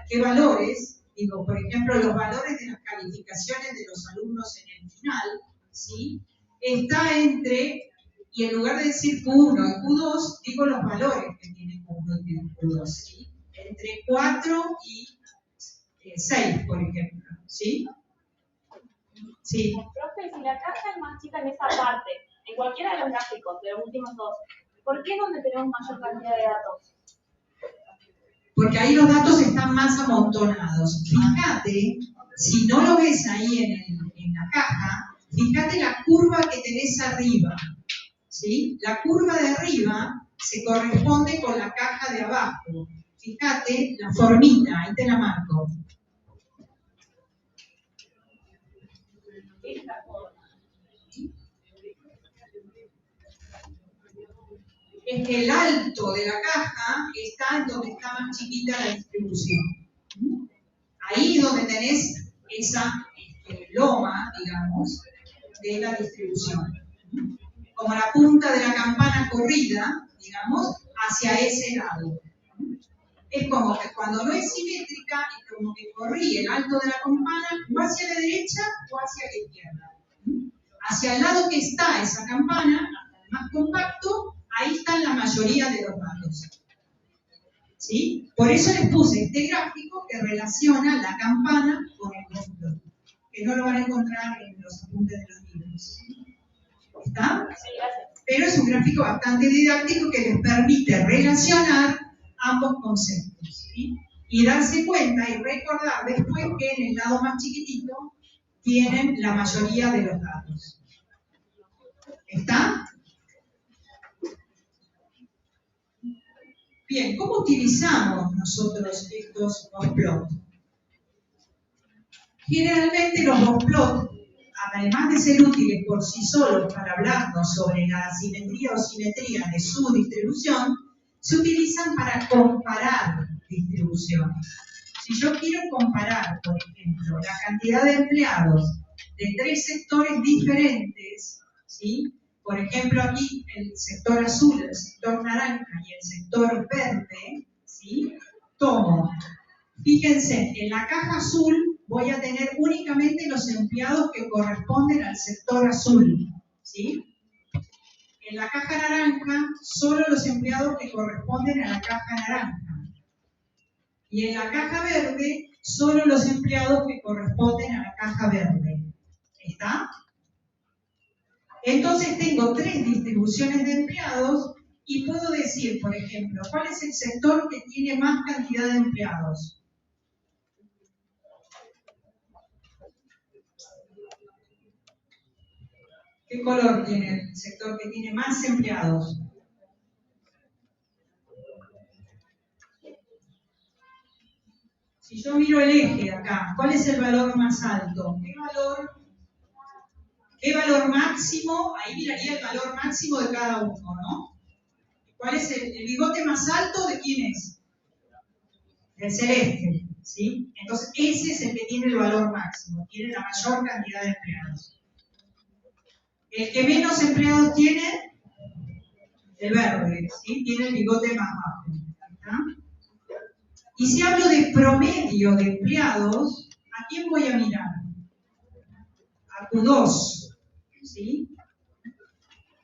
qué valores, digo, por ejemplo, los valores de las calificaciones de los alumnos en el final, ¿sí? Está entre, y en lugar de decir Q1 y Q2, digo los valores que tiene Q1 y Q2, ¿sí? Entre 4 y 6, por ejemplo, ¿sí? Sí. Profe, si la caja es más chica en esa parte, en cualquiera de los gráficos, de los últimos dos, ¿por qué es donde tenemos mayor cantidad de datos? Porque ahí los datos están más amontonados. Fíjate, si no lo ves ahí en la caja, fíjate la curva que tenés arriba, ¿sí? La curva de arriba se corresponde con la caja de abajo. Fíjate la formita, ahí te la marco. Es que el alto de la caja está en donde está más chiquita la distribución. Ahí es donde tenés esa loma, digamos, de la distribución. Como la punta de la campana corrida, digamos, hacia ese lado. Es como que cuando no es simétrica, es como que corrí el alto de la campana o hacia la derecha o hacia la izquierda. Hacia el lado que está esa campana, más compacto, ahí están la mayoría de los datos. ¿Sí? Por eso les puse este gráfico que relaciona la campana con el boxplot, que no lo van a encontrar en los apuntes de los libros. ¿Está? Pero es un gráfico bastante didáctico que les permite relacionar ambos conceptos. ¿Sí? y darse cuenta y recordar después que en el lado más chiquitito tienen la mayoría de los datos. ¿Está? Bien, ¿cómo utilizamos nosotros estos boxplots? Generalmente los boxplots, además de ser útiles por sí solos para hablarnos sobre la asimetría o simetría de su distribución, se utilizan para comparar distribuciones. Si yo quiero comparar, por ejemplo, la cantidad de empleados de 3 sectores diferentes, ¿sí? Por ejemplo, aquí el sector azul, el sector naranja y el sector verde, ¿sí? Tomo, fíjense, en la caja azul voy a tener únicamente los empleados que corresponden al sector azul, ¿sí? En la caja naranja, solo los empleados que corresponden a la caja naranja. Y en la caja verde, solo los empleados que corresponden a la caja verde. ¿Está? Entonces tengo 3 distribuciones de empleados y puedo decir, por ejemplo, ¿cuál es el sector que tiene más cantidad de empleados? ¿Qué color tiene el sector que tiene más empleados? Si yo miro el eje acá, ¿cuál es el valor más alto? ¿Qué valor máximo? Ahí miraría el valor máximo de cada uno, ¿no? ¿Cuál es el bigote más alto de quién es? Del celeste, ¿sí? Entonces ese es el que tiene el valor máximo, tiene la mayor cantidad de empleados. El que menos empleados tiene, el verde, ¿sí? Tiene el bigote más bajo. ¿Está? Y si hablo de promedio de empleados, ¿a quién voy a mirar? A Q2, ¿sí?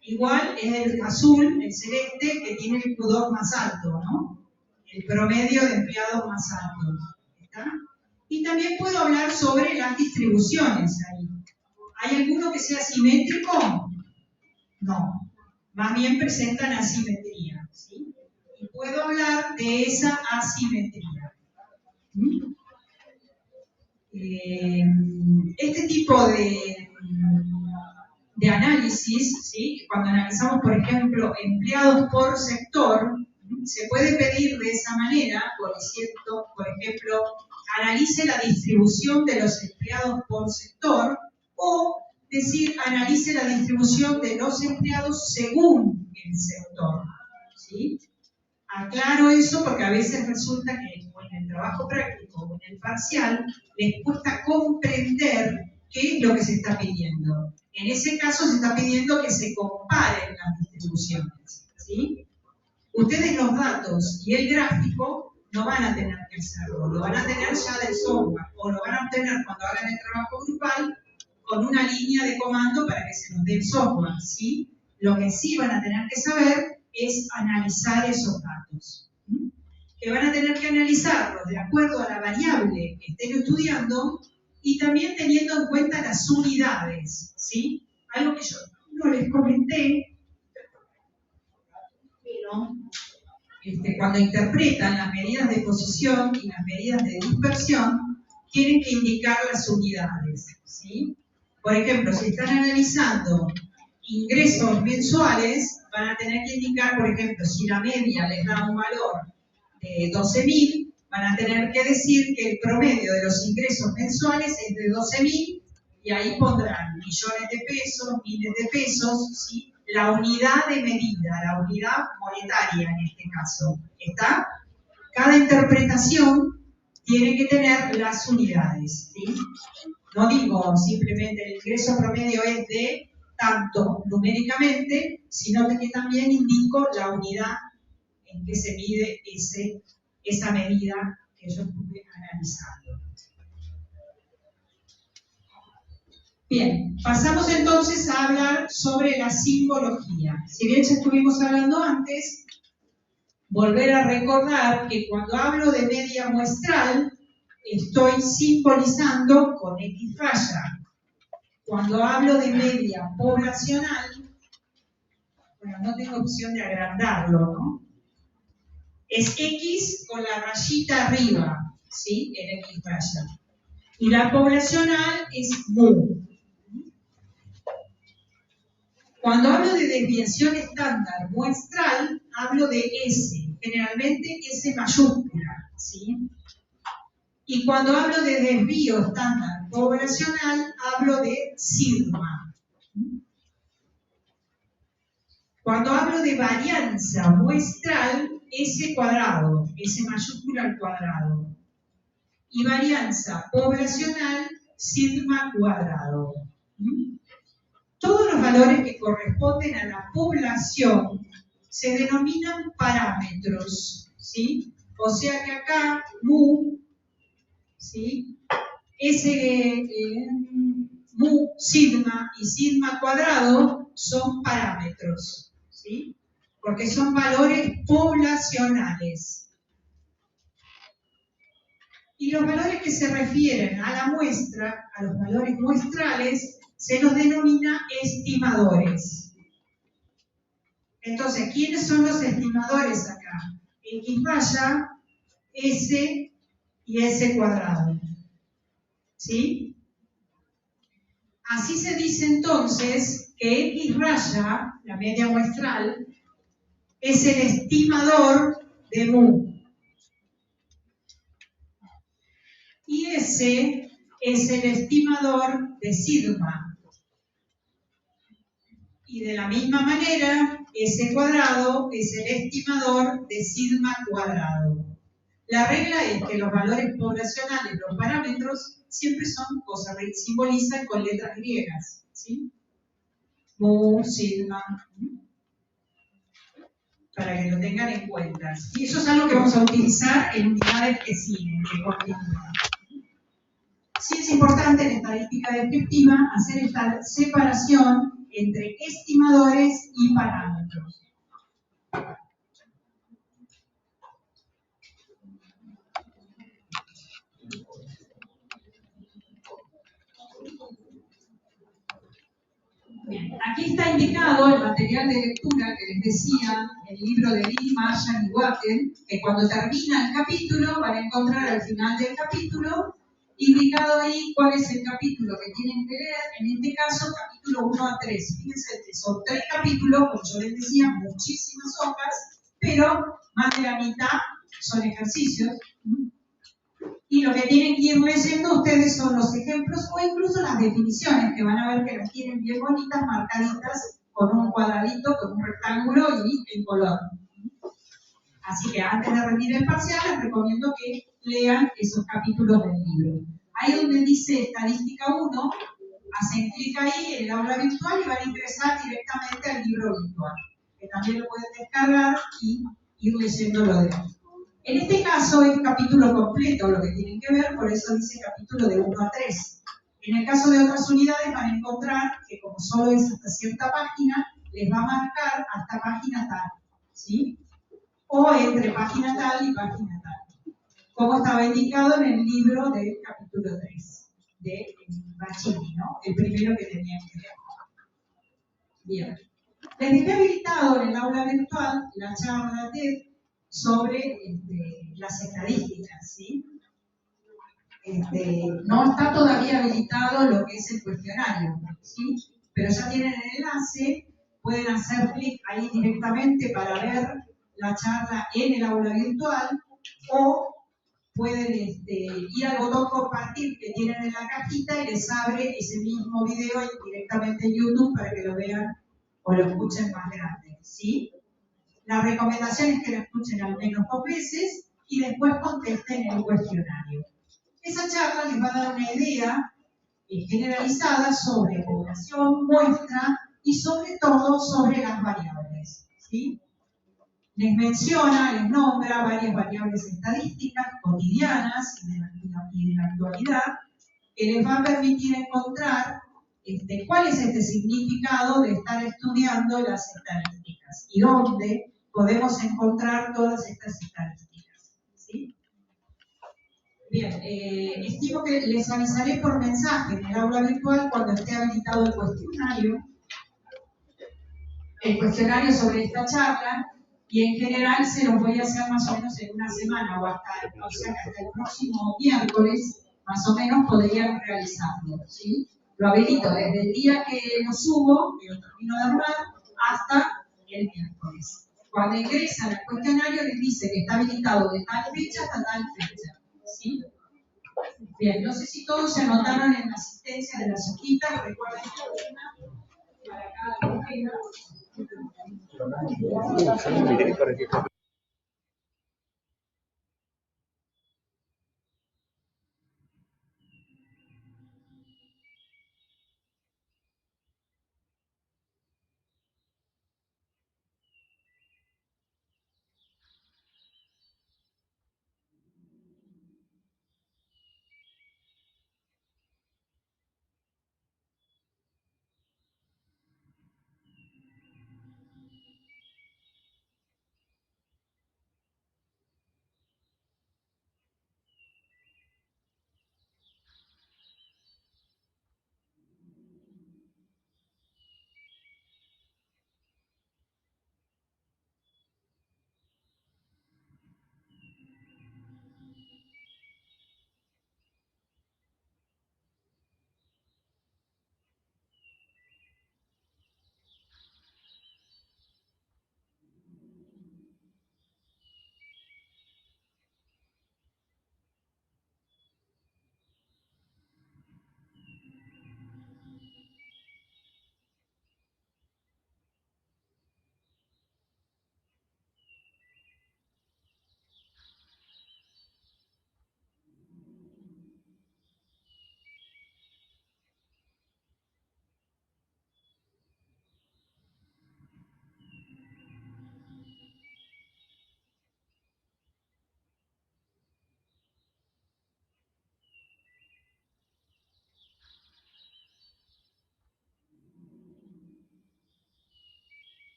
Igual es el azul, el celeste, que tiene el Q2 más alto, ¿no? El promedio de empleados más alto. ¿Está? Y también puedo hablar sobre las distribuciones ahí. ¿Hay alguno que sea simétrico? No. Más bien presentan asimetría, ¿sí? Y puedo hablar de esa asimetría. Este tipo de análisis, ¿sí? Cuando analizamos, por ejemplo, empleados por sector, se puede pedir de esa manera, por ejemplo, analice la distribución de los empleados por sector, o decir, analice la distribución de los empleados según el sector, ¿sí? Aclaro eso porque a veces resulta que en el trabajo práctico o en el parcial les cuesta comprender qué es lo que se está pidiendo. En ese caso se está pidiendo que se comparen las distribuciones, ¿sí? Ustedes los datos y el gráfico no van a tener que hacerlo, lo van a tener ya del software, o lo van a obtener cuando hagan el trabajo grupal con una línea de comando para que se nos dé el software, ¿sí? Lo que sí van a tener que saber es analizar esos datos, que van a tener que analizarlos de acuerdo a la variable que estén estudiando y también teniendo en cuenta las unidades, ¿sí? Algo que yo no les comenté, pero cuando interpretan las medidas de posición y las medidas de dispersión, tienen que indicar las unidades, ¿sí? Por ejemplo, si están analizando ingresos mensuales, van a tener que indicar, por ejemplo, si la media les da un valor de 12.000, van a tener que decir que el promedio de los ingresos mensuales es de 12.000 y ahí pondrán millones de pesos, miles de pesos, ¿sí? La unidad de medida, la unidad monetaria en este caso. ¿Está? Cada interpretación tiene que tener las unidades, ¿sí? No digo simplemente el ingreso promedio es de tanto numéricamente, sino que también indico la unidad en que se mide esa medida que yo estuve analizando. Bien, pasamos entonces a hablar sobre la simbología. Si bien ya estuvimos hablando antes, volver a recordar que cuando hablo de media muestral, estoy simbolizando con X raya. Cuando hablo de media poblacional, bueno, no tengo opción de agrandarlo, ¿no? Es X con la rayita arriba, ¿sí? En X raya. Y la poblacional es mu. Cuando hablo de desviación estándar muestral, hablo de S, generalmente S mayúscula, ¿sí? Y cuando hablo de desvío estándar poblacional, hablo de sigma. Cuando hablo de varianza muestral, S cuadrado, S mayúscula al cuadrado. Y varianza poblacional, sigma cuadrado. Todos los valores que corresponden a la población se denominan parámetros, ¿sí? O sea que acá, mu, ¿sí? Mu, sigma y sigma cuadrado son parámetros, ¿sí? Porque son valores poblacionales. Y los valores que se refieren a la muestra, a los valores muestrales, se los denomina estimadores. Entonces, ¿quiénes son los estimadores acá? X raya, S y S cuadrado. ¿Sí? Así se dice entonces que X raya, la media muestral, es el estimador de mu. Y S es el estimador de sigma. Y de la misma manera, S cuadrado es el estimador de sigma cuadrado. La regla es que los valores poblacionales, los parámetros, siempre son cosas que simbolizan con letras griegas, ¿sí? Mu, sigma, para que lo tengan en cuenta. Y eso es algo que vamos a utilizar en unidades que siguen, que continúan. Sí es importante en estadística descriptiva hacer esta separación entre estimadores y parámetros. Bien, aquí está indicado el material de lectura que les decía, el libro de Lee, Marshall y Watten, que cuando termina el capítulo van a encontrar al final del capítulo indicado ahí cuál es el capítulo que tienen que leer, en este caso capítulo 1 a 3. Fíjense que son 3 capítulos, como yo les decía, muchísimas hojas, pero más de la mitad son ejercicios. Y lo que tienen que ir leyendo ustedes son los ejemplos o incluso las definiciones, que van a ver que las tienen bien bonitas, marcaditas, con un cuadradito, con un rectángulo y en color. Así que antes de rendir el parcial, les recomiendo que lean esos capítulos del libro. Ahí donde dice Estadística 1, hacen clic ahí en el aula virtual y van a ingresar directamente al libro virtual, que también lo pueden descargar y ir leyéndolo de ahí. En este caso es capítulo completo lo que tienen que ver, por eso dice capítulo de 1 a 3. En el caso de otras unidades van a encontrar que como solo es hasta cierta página, les va a marcar hasta página tal, ¿sí? O entre página tal y página tal, como estaba indicado en el libro del capítulo 3, de Bacchini, ¿no? El primero que tenían que leer. Bien. Les dejé habilitado en el aula virtual la charla TED sobre las estadísticas, ¿sí? No está todavía habilitado lo que es el cuestionario, ¿sí? Pero ya tienen el enlace, pueden hacer clic ahí directamente para ver la charla en el aula virtual o pueden ir al botón compartir que tienen en la cajita y les abre ese mismo video directamente en YouTube para que lo vean o lo escuchen más grande, ¿sí? La recomendación es que lo escuchen al menos 2 veces y después contesten el cuestionario. Esa charla les va a dar una idea generalizada sobre población, muestra y sobre todo sobre las variables, ¿sí? Les menciona, les nombra varias variables estadísticas cotidianas y de la actualidad que les va a permitir encontrar cuál es este significado de estar estudiando las estadísticas y dónde podemos encontrar todas estas estadísticas, ¿sí? Bien, estimo que les avisaré por mensaje en el aula virtual cuando esté habilitado el cuestionario sobre esta charla, Y en general se los voy a hacer más o menos en una semana, o sea que hasta el próximo miércoles, más o menos, podrían realizarlo, ¿sí? Lo habilito desde el día que lo subo, que lo termino de armar, hasta el miércoles. Cuando ingresan al cuestionario les dice que está habilitado de tal fecha hasta tal fecha, ¿sí? Bien, no sé si todos se anotaron en la asistencia de las hojitas, recuerden que una para cada mujer.